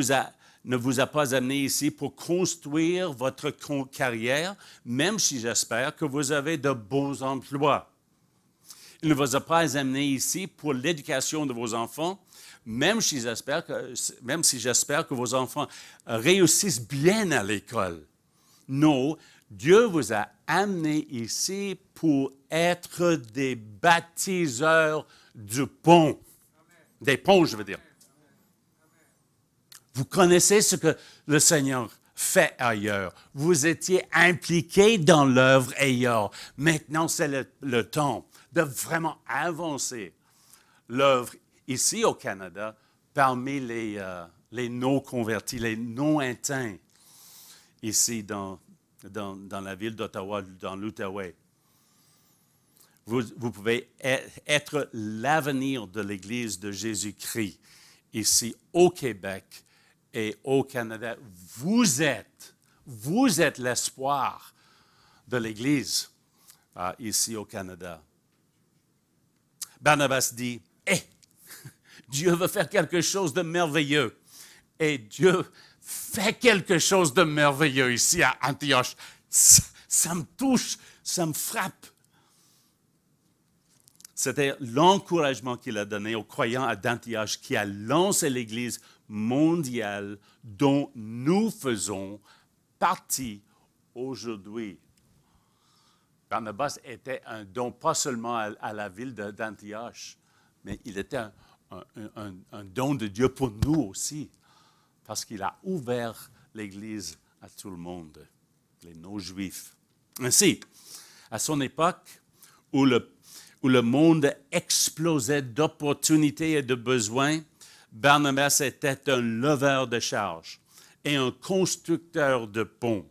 ne vous a pas amené ici pour construire votre carrière, même si j'espère que vous avez de bons emplois. Il ne vous a pas amené ici pour l'éducation de vos enfants, même si j'espère que vos enfants réussissent bien à l'école. Non, Dieu vous a amené ici pour être des baptiseurs du pont. Des ponts, je veux dire. Vous connaissez ce que le Seigneur fait ailleurs. Vous étiez impliqués dans l'œuvre ailleurs. Maintenant, c'est le temps de vraiment avancer l'œuvre ici au Canada parmi les non-convertis, les non-atteints ici dans la ville d'Ottawa, dans l'Outaouais. Vous pouvez être l'avenir de l'Église de Jésus-Christ ici au Québec et au Canada. Vous êtes l'espoir de l'Église ici au Canada. Barnabas dit, Dieu veut faire quelque chose de merveilleux. Et Dieu fait quelque chose de merveilleux ici à Antioche. Ça me touche, ça me frappe. C'était l'encouragement qu'il a donné aux croyants d'Antioche qui a lancé l'Église mondiale dont nous faisons partie aujourd'hui. Barnabas était un don pas seulement à la ville d'Antioche, mais il était un don de Dieu pour nous aussi, parce qu'il a ouvert l'Église à tout le monde, les non-juifs. Ainsi, à son époque, où le monde explosait d'opportunités et de besoins, Barnabas était un leveur de charges et un constructeur de ponts.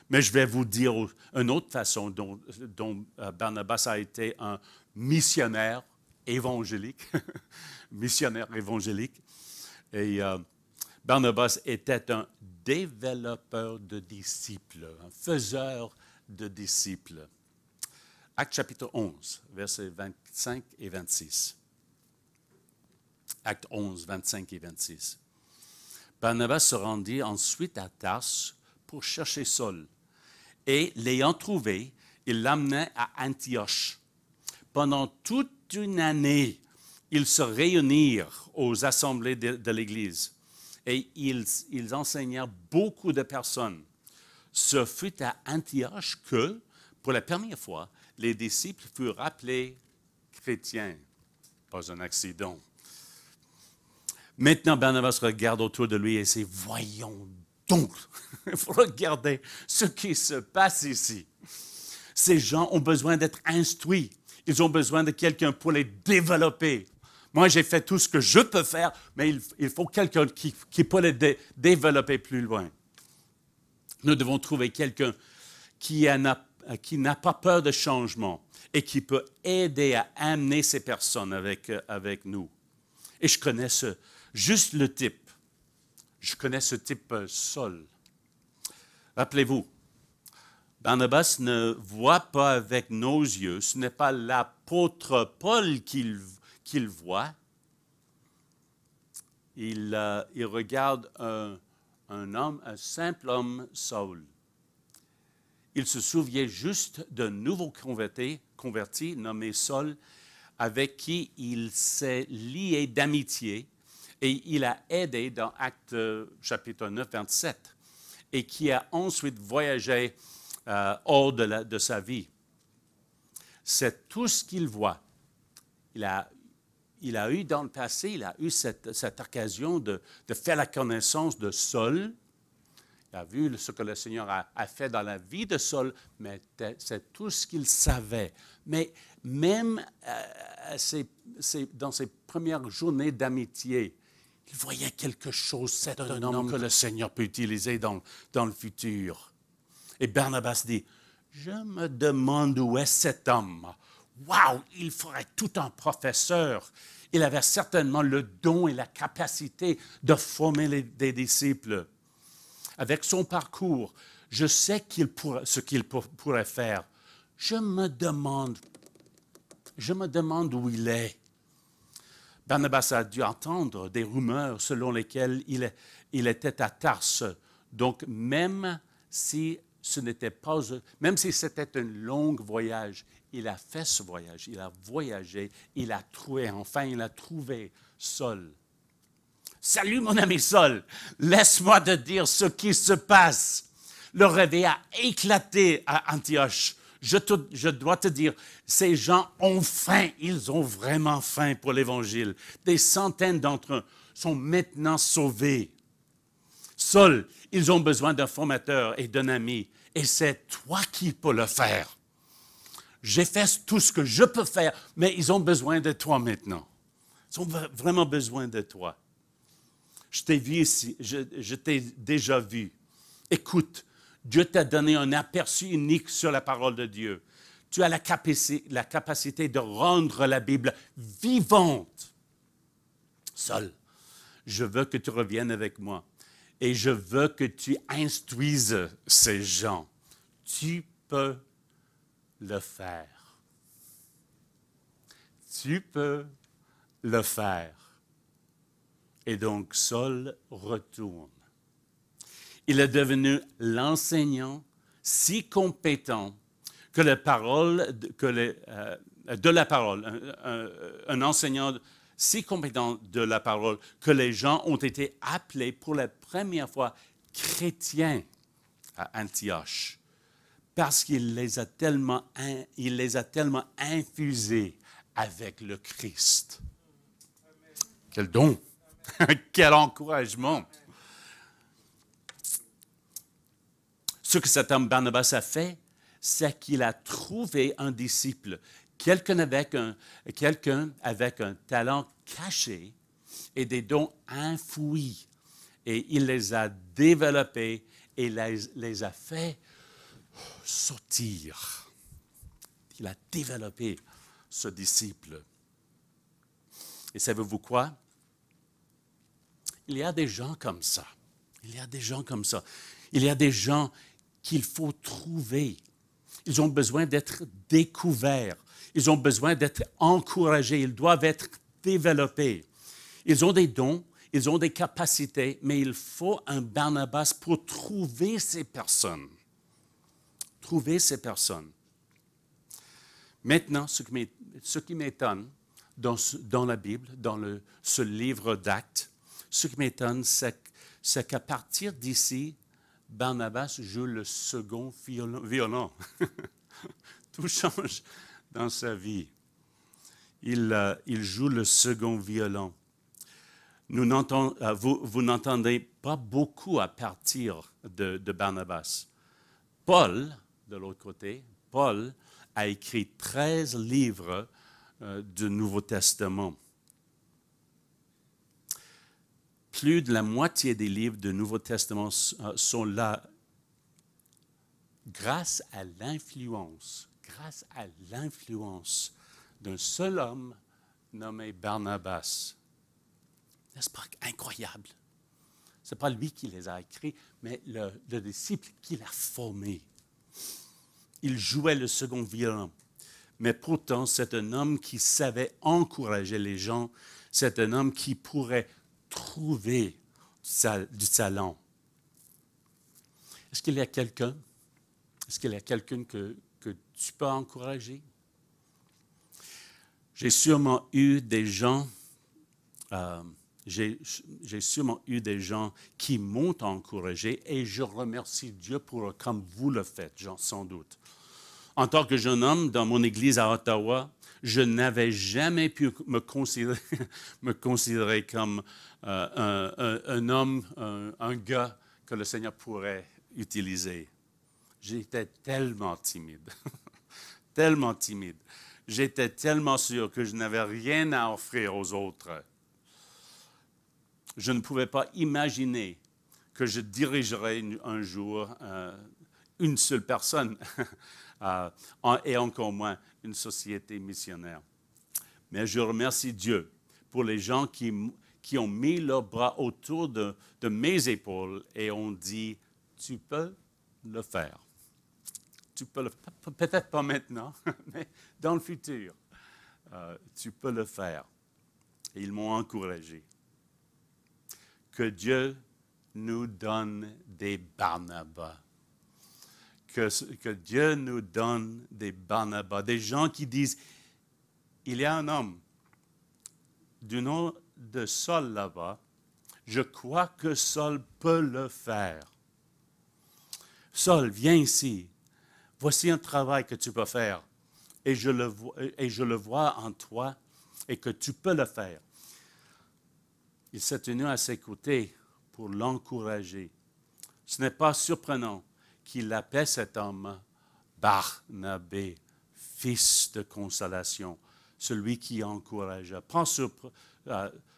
Mais je vais vous dire une autre façon dont Barnabas a été un missionnaire évangélique. Missionnaire évangélique. Et Barnabas était un développeur de disciples, un faiseur de disciples. Acte chapitre 11, versets 25 et 26. Acte 11, 25 et 26. Barnabas se rendit ensuite à Tarse pour chercher Saul. Et l'ayant trouvé, il l'amena à Antioche. Pendant toute une année, ils se réunirent aux assemblées de l'Église et ils enseignèrent beaucoup de personnes. Ce fut à Antioche que, pour la première fois, les disciples furent appelés chrétiens. Pas un accident. Maintenant, Barnabas regarde autour de lui et dit, voyons donc, regardez ce qui se passe ici. Ces gens ont besoin d'être instruits. Ils ont besoin de quelqu'un pour les développer. Moi, j'ai fait tout ce que je peux faire, mais il faut quelqu'un qui peut les développer plus loin. Nous devons trouver quelqu'un qui n'a pas peur de changement et qui peut aider à amener ces personnes avec nous. Et je connais juste le type. Je connais ce type Saul. Rappelez-vous, Barnabas ne voit pas avec nos yeux, ce n'est pas l'apôtre Paul qu'il voit. Il regarde un simple homme, Saul. Il se souvient juste d'un nouveau converti nommé Saul, avec qui il s'est lié d'amitié et il a aidé dans Actes chapitre 9, 27, et qui a ensuite voyagé hors de sa vie. C'est tout ce qu'il voit. Il a eu dans le passé, il a eu cette occasion de faire la connaissance de Saul. a vu ce que le Seigneur a fait dans la vie de Saul, mais c'est tout ce qu'il savait. Mais même dans ses premières journées d'amitié, il voyait quelque chose. C'est un homme que le Seigneur peut utiliser dans le futur. Et Barnabas dit, je me demande où est cet homme. Waouh, il ferait tout un professeur. Il avait certainement le don et la capacité de former des disciples. Avec son parcours, je sais ce qu'il pourrait faire. Je me demande où il est. Barnabas a dû entendre des rumeurs selon lesquelles il était à Tarse. Donc, même si c'était un long voyage, il a fait ce voyage, il a voyagé, il a trouvé Saul. Salut mon ami Saul, laisse-moi te dire ce qui se passe. Le réveil a éclaté à Antioche. Je dois te dire, ces gens ont faim, ils ont vraiment faim pour l'Évangile. Des centaines d'entre eux sont maintenant sauvés. Saul, ils ont besoin d'un formateur et d'un ami, et c'est toi qui peux le faire. J'ai fait tout ce que je peux faire, mais ils ont besoin de toi maintenant. Ils ont vraiment besoin de toi. Je t'ai vu ici, je t'ai déjà vu. Écoute, Dieu t'a donné un aperçu unique sur la parole de Dieu. Tu as la capacité de rendre la Bible vivante. Saul, je veux que tu reviennes avec moi et je veux que tu instruises ces gens. Tu peux le faire. Tu peux le faire. Et donc Saul retourne. Il est devenu l'enseignant si compétent que la parole, un enseignant si compétent de la parole que les gens ont été appelés pour la première fois chrétiens à Antioche, parce qu'il les a tellement infusés avec le Christ. Quel don! Quel encouragement! Ce que cet homme Barnabas a fait, c'est qu'il a trouvé un disciple, quelqu'un avec un talent caché et des dons enfouis. Et il les a développés et les a fait sortir. Il a développé ce disciple. Et savez-vous quoi? Il y a des gens comme ça. Il y a des gens comme ça. Il y a des gens qu'il faut trouver. Ils ont besoin d'être découverts. Ils ont besoin d'être encouragés. Ils doivent être développés. Ils ont des dons, ils ont des capacités, mais il faut un Barnabas pour trouver ces personnes. Trouver ces personnes. Maintenant, ce qui m'étonne dans la Bible, dans ce livre d'Actes, ce qui m'étonne, c'est qu'à partir d'ici, Barnabas joue le second violon. Tout change dans sa vie. Il joue le second violon. Vous n'entendez pas beaucoup à partir de Barnabas. Paul, de l'autre côté, Paul a écrit 13 livres du Nouveau Testament. Plus de la moitié des livres du Nouveau Testament sont là grâce à l'influence d'un seul homme nommé Barnabas. N'est-ce pas incroyable? Ce n'est pas lui qui les a écrits, mais le disciple qui l'a formé. Il jouait le second violon. Mais pourtant, c'est un homme qui savait encourager les gens. C'est un homme qui pourrait trouver du talent. Est-ce qu'il y a quelqu'un? Est-ce qu'il y a quelqu'un que tu peux encourager? J'ai sûrement eu des gens qui m'ont encouragé et je remercie Dieu pour eux, comme vous le faites, sans doute. En tant que jeune homme dans mon église à Ottawa, je n'avais jamais pu me considérer comme un homme, un gars que le Seigneur pourrait utiliser. J'étais tellement timide, tellement timide. J'étais tellement sûr que je n'avais rien à offrir aux autres. Je ne pouvais pas imaginer que je dirigerais un jour une seule personne et encore moins une société missionnaire. Mais je remercie Dieu pour les gens qui ont mis leurs bras autour de mes épaules et ont dit, tu peux le faire. Tu peux le faire. Peut-être pas maintenant, mais dans le futur, tu peux le faire. Et ils m'ont encouragé. Que Dieu nous donne des Barnabas. Que Dieu nous donne des Barnabas, des gens qui disent, il y a un homme du nom de Saul là-bas, je crois que Saul peut le faire. Saul, viens ici. Voici un travail que tu peux faire. Et je le vois en toi et que tu peux le faire. Il s'est tenu à ses côtés pour l'encourager. Ce n'est pas surprenant qu'il appelle cet homme Barnabé, fils de consolation, celui qui encourageait. Pas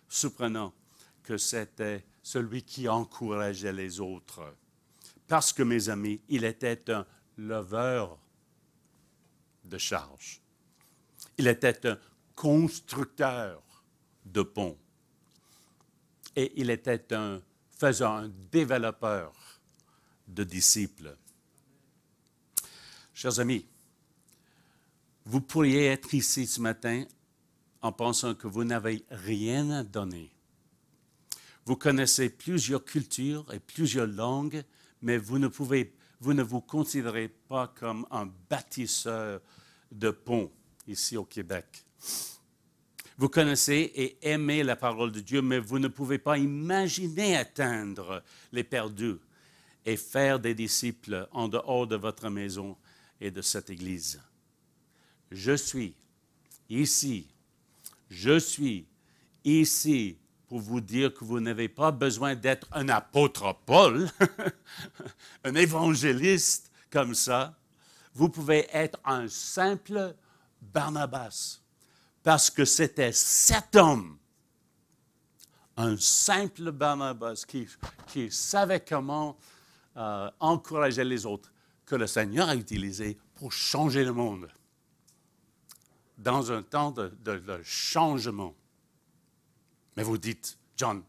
surprenant que c'était celui qui encourageait les autres. Parce que, mes amis, il était un leveur de charge. Il était un constructeur de ponts. Et il était un développeur de disciples. Chers amis, vous pourriez être ici ce matin en pensant que vous n'avez rien à donner. Vous connaissez plusieurs cultures et plusieurs langues, mais vous ne vous considérez pas comme un bâtisseur de ponts ici au Québec. Vous connaissez et aimez la parole de Dieu, mais vous ne pouvez pas imaginer atteindre les perdus et faire des disciples en dehors de votre maison et de cette Église. Je suis ici pour vous dire que vous n'avez pas besoin d'être un apôtre Paul, un évangéliste comme ça. Vous pouvez être un simple Barnabas. Parce que c'était cet homme, un simple Barnabas qui savait comment encourager les autres, que le Seigneur a utilisé pour changer le monde. Dans un temps de changement. Mais vous dites, John,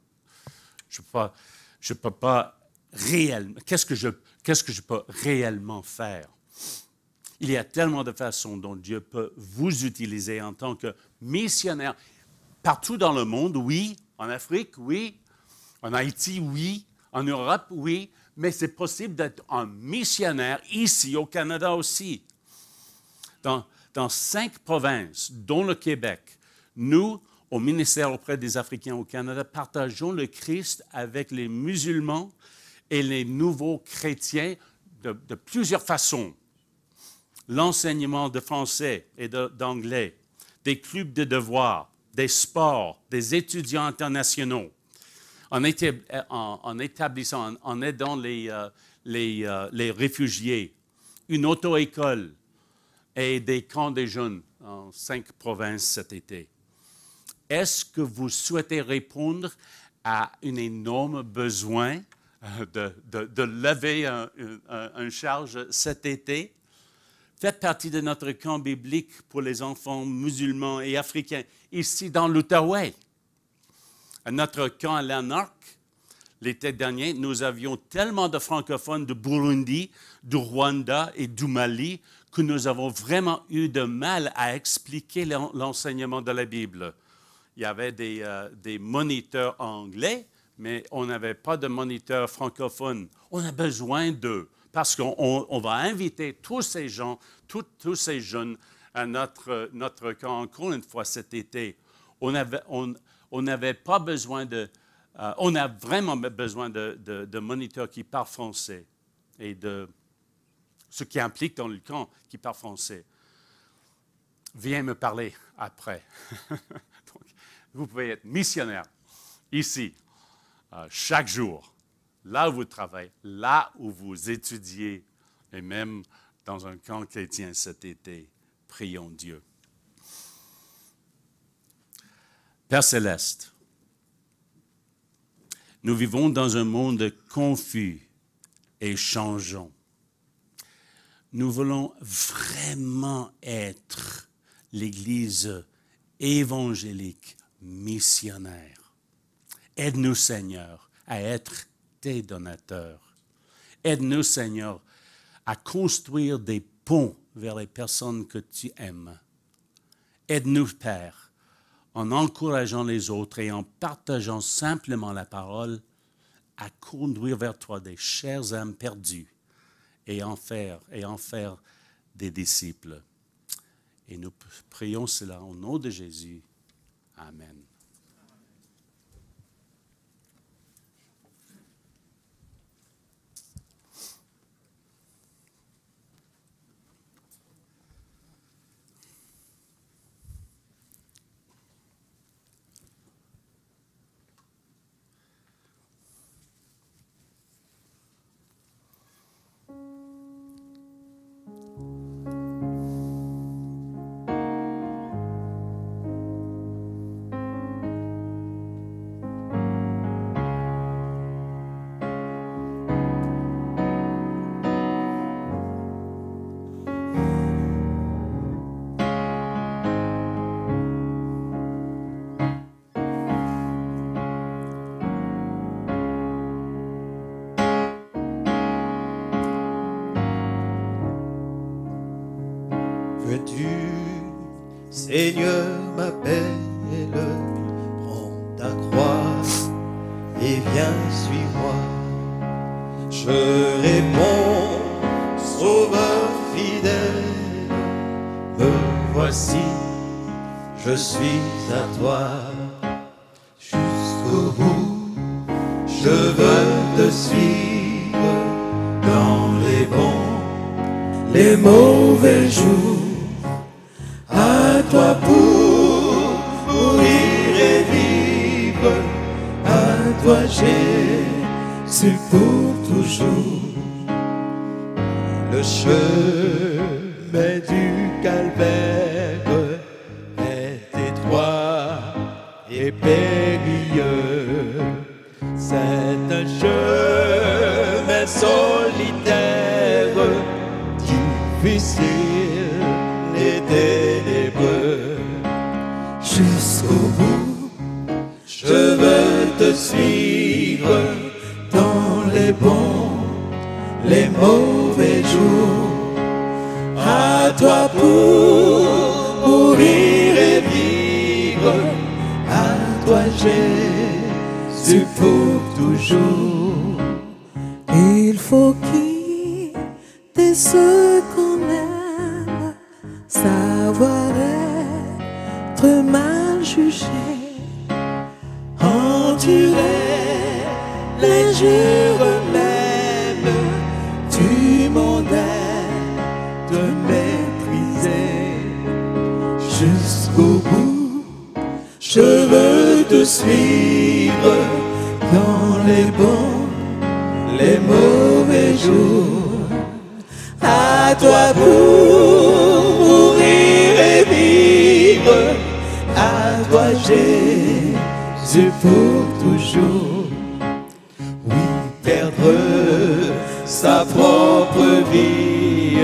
je peux pas réellement, qu'est-ce que je peux réellement faire? Il y a tellement de façons dont Dieu peut vous utiliser en tant que missionnaire. Partout dans le monde, oui. En Afrique, oui. En Haïti, oui. En Europe, oui. Mais c'est possible d'être un missionnaire ici, au Canada aussi. Dans 5 provinces, dont le Québec, nous, au ministère auprès des Africains au Canada, partageons le Christ avec les musulmans et les nouveaux chrétiens de plusieurs façons. L'enseignement de français et d'anglais, des clubs de devoirs, des sports, des étudiants internationaux, en établissant, en aidant les réfugiés, une auto-école et des camps des jeunes en 5 provinces cet été. Est-ce que vous souhaitez répondre à un énorme besoin de lever une charge cet été? Faites partie de notre camp biblique pour les enfants musulmans et africains, ici dans l'Outaouais. À notre camp à Lanark, l'été dernier, nous avions tellement de francophones du Burundi, du Rwanda et du Mali que nous avons vraiment eu de mal à expliquer l'enseignement de la Bible. Il y avait des moniteurs anglais, mais on n'avait pas de moniteurs francophones. On a besoin d'eux. Parce qu'on va inviter tous ces gens, tous ces jeunes à notre camp encore une fois cet été. On n'avait pas besoin on a vraiment besoin de moniteurs qui parlent français et de ce qui implique dans le camp qui parlent français. Viens me parler après. Donc, vous pouvez être missionnaire ici chaque jour là où vous travaillez, là où vous étudiez, et même dans un camp chrétien cet été. Prions Dieu. Père Céleste, nous vivons dans un monde confus et changeant. Nous voulons vraiment être l'Église évangélique missionnaire. Aide-nous, Seigneur, à être tes donateurs. Aide-nous, Seigneur, à construire des ponts vers les personnes que tu aimes. Aide-nous, Père, en encourageant les autres et en partageant simplement la parole, à conduire vers toi des chères âmes perdues et en faire des disciples. Et nous prions cela au nom de Jésus. Amen. Veux-tu, Seigneur, m'appelle, prends ta croix et viens, suis-moi. Je réponds, Sauveur fidèle, me voici, je suis à toi. Jusqu'au bout, je veux te suivre dans les bons, les mauvais jours. À toi pour mourir et vivre, à toi Jésus pour toujours. Le chemin du calvaire est étroit et périlleux. C'est un chemin solitaire, difficile et ténébreux. Jusqu'au bout, je veux te suivre dans les bons, les mauvais jours. À toi pour mourir et vivre, à toi Jésus pour toujours. Il faut quitter ce qu'on aime, savoir être mal jugé, endurer l'injure même du monde est de mépriser. Jusqu'au bout, je veux te suivre dans les bons, les mauvais jours. À toi pour mourir et vivre, à toi Jésus pour toujours. Oui, perdre sa propre vie,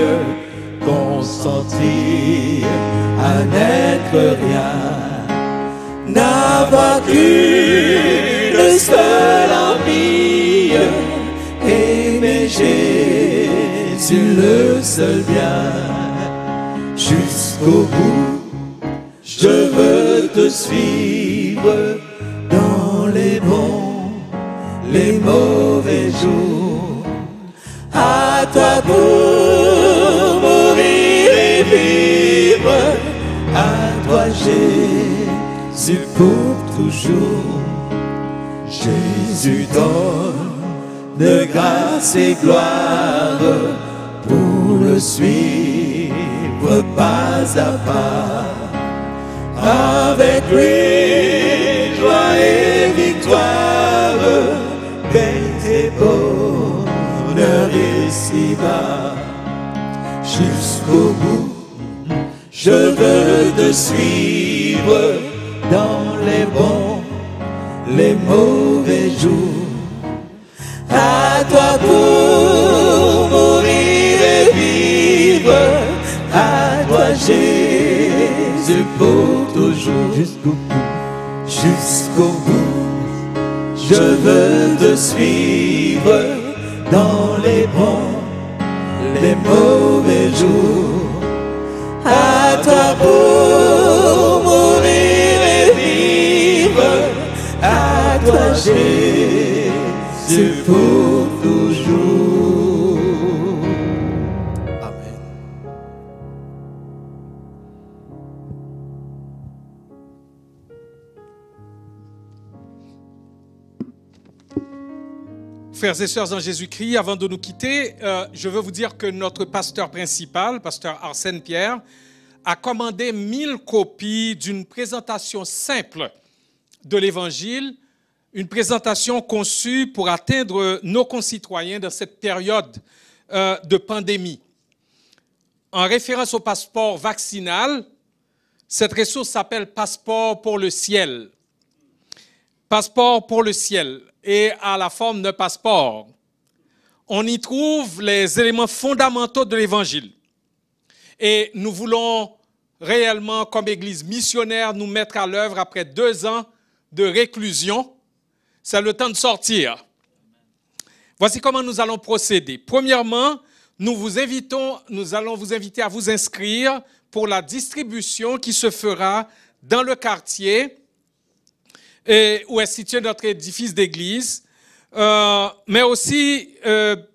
consentir à n'être rien, n'avoir qu'une seule envie, aimer Jésus le seul bien. Jusqu'au bout, je veux te suivre dans les bons, les mauvais jours. À toi pour mourir et vivre, à toi Jésus pour toujours. Jésus donne de grâce et gloire pour le suivre pas à pas. Avec lui, joie et victoire, paix et beau. bonheur ici-bas. Jusqu'au bout, je veux te suivre dans les bons, les mauvais jours. À toi pour mourir et vivre, à toi Jésus pour toujours. Jusqu'au bout, je veux te suivre dans les bons, les mauvais jours. À toi pour mourir et vivre, à toi Jésus pour toujours. Amen. Frères et sœurs en Jésus-Christ, avant de nous quitter, je veux vous dire que notre pasteur principal, pasteur Arsène Pierre, a commandé 1000 copies d'une présentation simple de l'Évangile, une présentation conçue pour atteindre nos concitoyens dans cette période de pandémie. En référence au passeport vaccinal, cette ressource s'appelle Passeport pour le ciel. Passeport pour le ciel. Et à la forme d'un passeport, on y trouve les éléments fondamentaux de l'Évangile. Et nous voulons réellement, comme Église missionnaire, nous mettre à l'œuvre après 2 ans de réclusion. C'est le temps de sortir. Voici comment nous allons procéder. Premièrement, nous allons vous inviter à vous inscrire pour la distribution qui se fera dans le quartier où est situé notre édifice d'église, mais aussi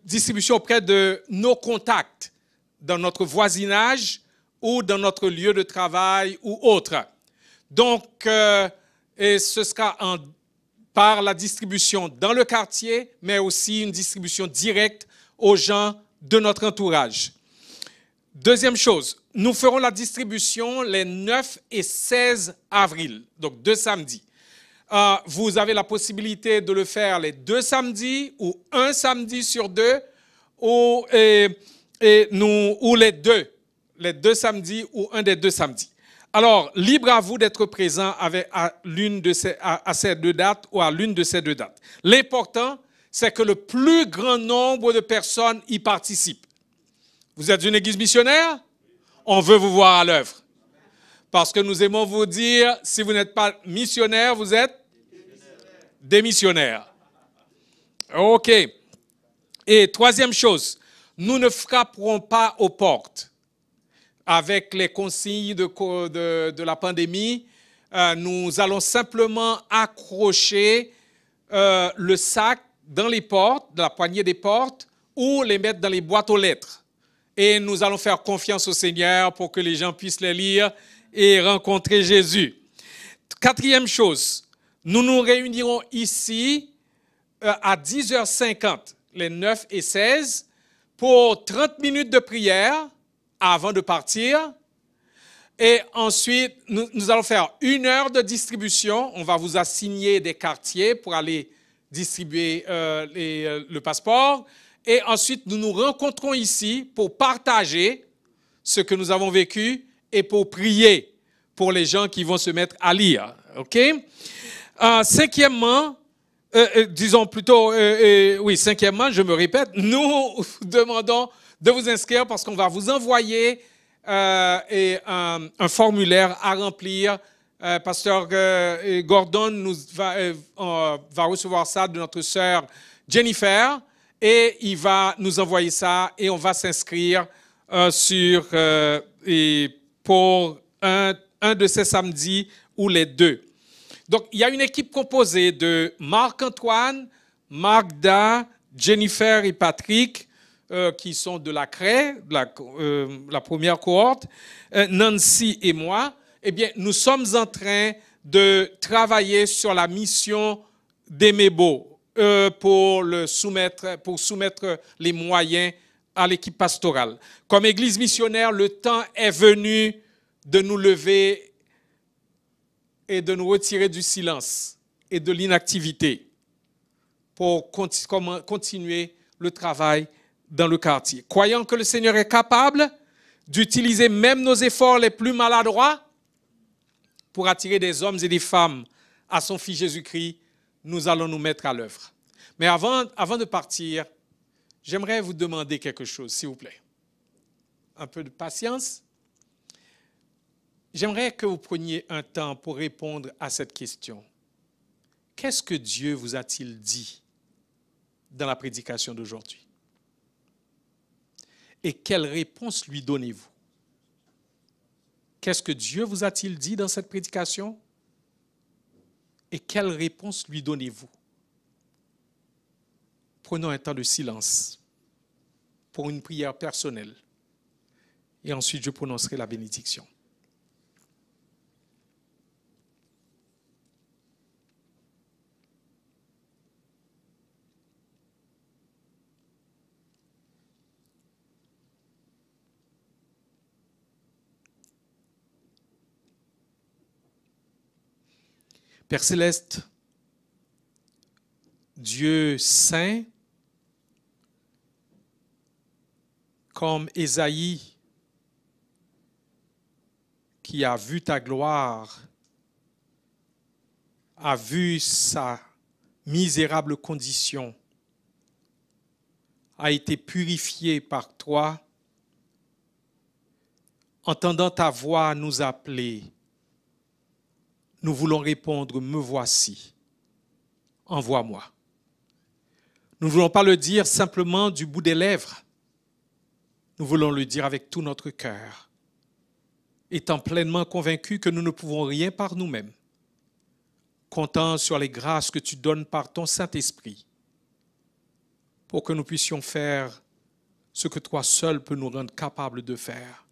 distribution auprès de nos contacts dans notre voisinage ou dans notre lieu de travail ou autre. Donc, et ce sera par la distribution dans le quartier, mais aussi une distribution directe aux gens de notre entourage. Deuxième chose, nous ferons la distribution les 9 et 16 avril, donc 2 samedis. Vous avez la possibilité de le faire les 2 samedis ou un samedi sur 2 ou les deux samedis ou un des 2 samedis. Alors, libre à vous d'être présent à ces 2 dates ou à l'une de ces 2 dates. L'important, c'est que le plus grand nombre de personnes y participent. Vous êtes une église missionnaire? On veut vous voir à l'œuvre. Parce que nous aimons vous dire, si vous n'êtes pas missionnaire, vous êtes démissionnaire. OK. Et troisième chose, nous ne frapperons pas aux portes. Avec les consignes de la pandémie, nous allons simplement accrocher le sac dans les portes, dans la poignée des portes, ou les mettre dans les boîtes aux lettres. Et nous allons faire confiance au Seigneur pour que les gens puissent les lire et rencontrer Jésus. Quatrième chose, nous nous réunirons ici à 10h50, les 9 et 16, pour 30 minutes de prière avant de partir. Et ensuite, nous allons faire 1 heure de distribution. On va vous assigner des quartiers pour aller distribuer le passeport. Et ensuite, nous nous rencontrons ici pour partager ce que nous avons vécu et pour prier pour les gens qui vont se mettre à lire. OK? Cinquièmement, cinquièmement, je me répète, nous vous demandons de vous inscrire parce qu'on va vous envoyer un formulaire à remplir. Pasteur Gordon va recevoir ça de notre sœur Jennifer et il va nous envoyer ça et on va s'inscrire pour un de ces samedis ou les 2. Donc, il y a une équipe composée de Marc-Antoine, Magda, Jennifer et Patrick, qui sont de la CRE, la première cohorte, Nancy et moi. Eh bien, nous sommes en train de travailler sur la mission d'Emebo pour soumettre les moyens à l'équipe pastorale. Comme Église missionnaire, le temps est venu de nous lever et de nous retirer du silence et de l'inactivité pour continuer le travail dans le quartier. Croyant que le Seigneur est capable d'utiliser même nos efforts les plus maladroits pour attirer des hommes et des femmes à son Fils Jésus-Christ, nous allons nous mettre à l'œuvre. Mais avant de partir, j'aimerais vous demander quelque chose, s'il vous plaît. Un peu de patience. J'aimerais que vous preniez un temps pour répondre à cette question. Qu'est-ce que Dieu vous a-t-il dit dans la prédication d'aujourd'hui? Et quelle réponse lui donnez-vous? Qu'est-ce que Dieu vous a-t-il dit dans cette prédication? Et quelle réponse lui donnez-vous? Prenons un temps de silence pour une prière personnelle. Et ensuite, je prononcerai la bénédiction. Père Céleste, Dieu saint, comme Ésaïe, qui a vu ta gloire, a vu sa misérable condition, a été purifié par toi, entendant ta voix nous appeler, nous voulons répondre, me voici, envoie-moi. Nous ne voulons pas le dire simplement du bout des lèvres, nous voulons le dire avec tout notre cœur, étant pleinement convaincus que nous ne pouvons rien par nous-mêmes, comptant sur les grâces que tu donnes par ton Saint-Esprit, pour que nous puissions faire ce que toi seul peux nous rendre capables de faire,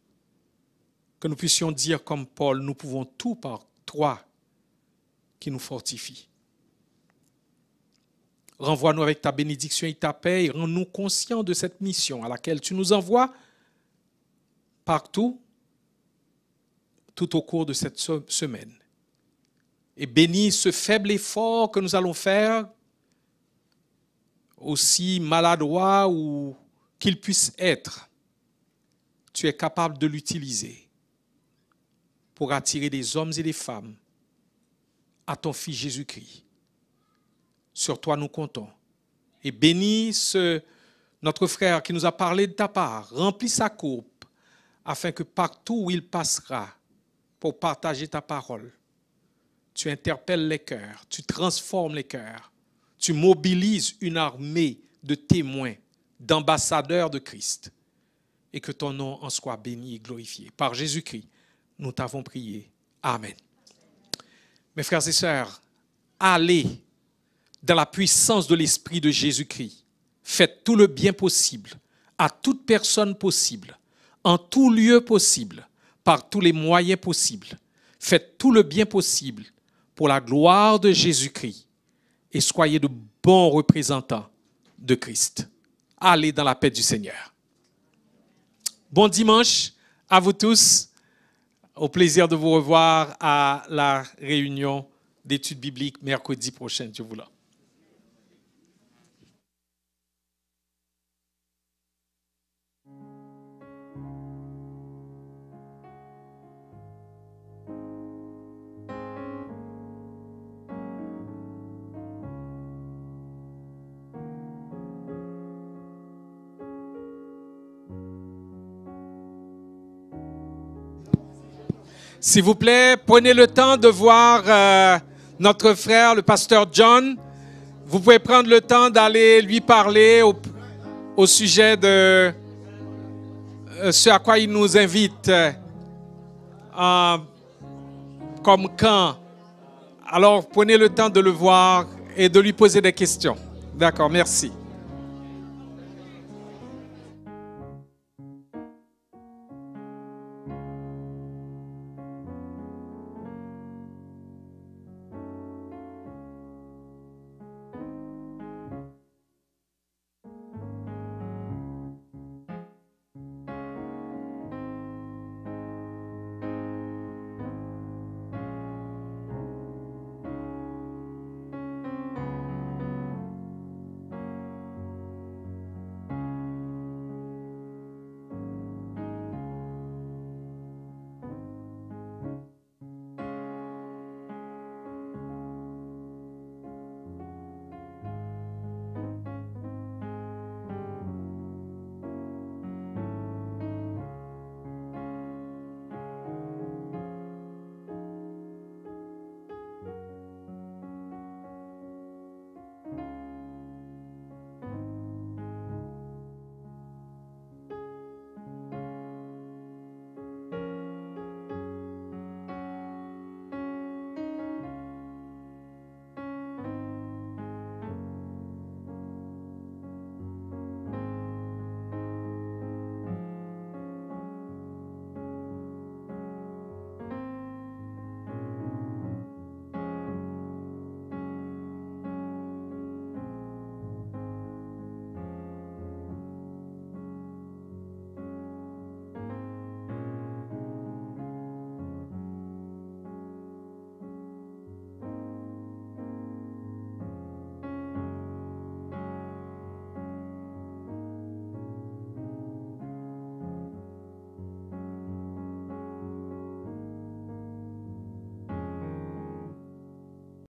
que nous puissions dire comme Paul, nous pouvons tout par toi qui nous fortifie. Renvoie-nous avec ta bénédiction et ta paix et rends-nous conscients de cette mission à laquelle tu nous envoies partout, tout au cours de cette semaine. Et bénis ce faible effort que nous allons faire, aussi maladroit ou qu'il puisse être. Tu es capable de l'utiliser pour attirer des hommes et des femmes à ton Fils Jésus-Christ. Sur toi nous comptons. Et bénis notre frère qui nous a parlé de ta part. Remplis sa coupe afin que partout où il passera pour partager ta parole, tu interpelles les cœurs, tu transformes les cœurs, tu mobilises une armée de témoins, d'ambassadeurs de Christ, et que ton nom en soit béni et glorifié. Par Jésus-Christ, nous t'avons prié. Amen. Mes frères et sœurs, allez dans la puissance de l'Esprit de Jésus-Christ. Faites tout le bien possible, à toute personne possible, en tout lieu possible, par tous les moyens possibles. Faites tout le bien possible pour la gloire de Jésus-Christ et soyez de bons représentants de Christ. Allez dans la paix du Seigneur. Bon dimanche à vous tous. Au plaisir de vous revoir à la réunion d'études bibliques mercredi prochain, Dieu voulant. S'il vous plaît, prenez le temps de voir notre frère, le pasteur John. Vous pouvez prendre le temps d'aller lui parler au sujet de ce à quoi il nous invite comme camp. Alors, prenez le temps de le voir et de lui poser des questions. D'accord, merci.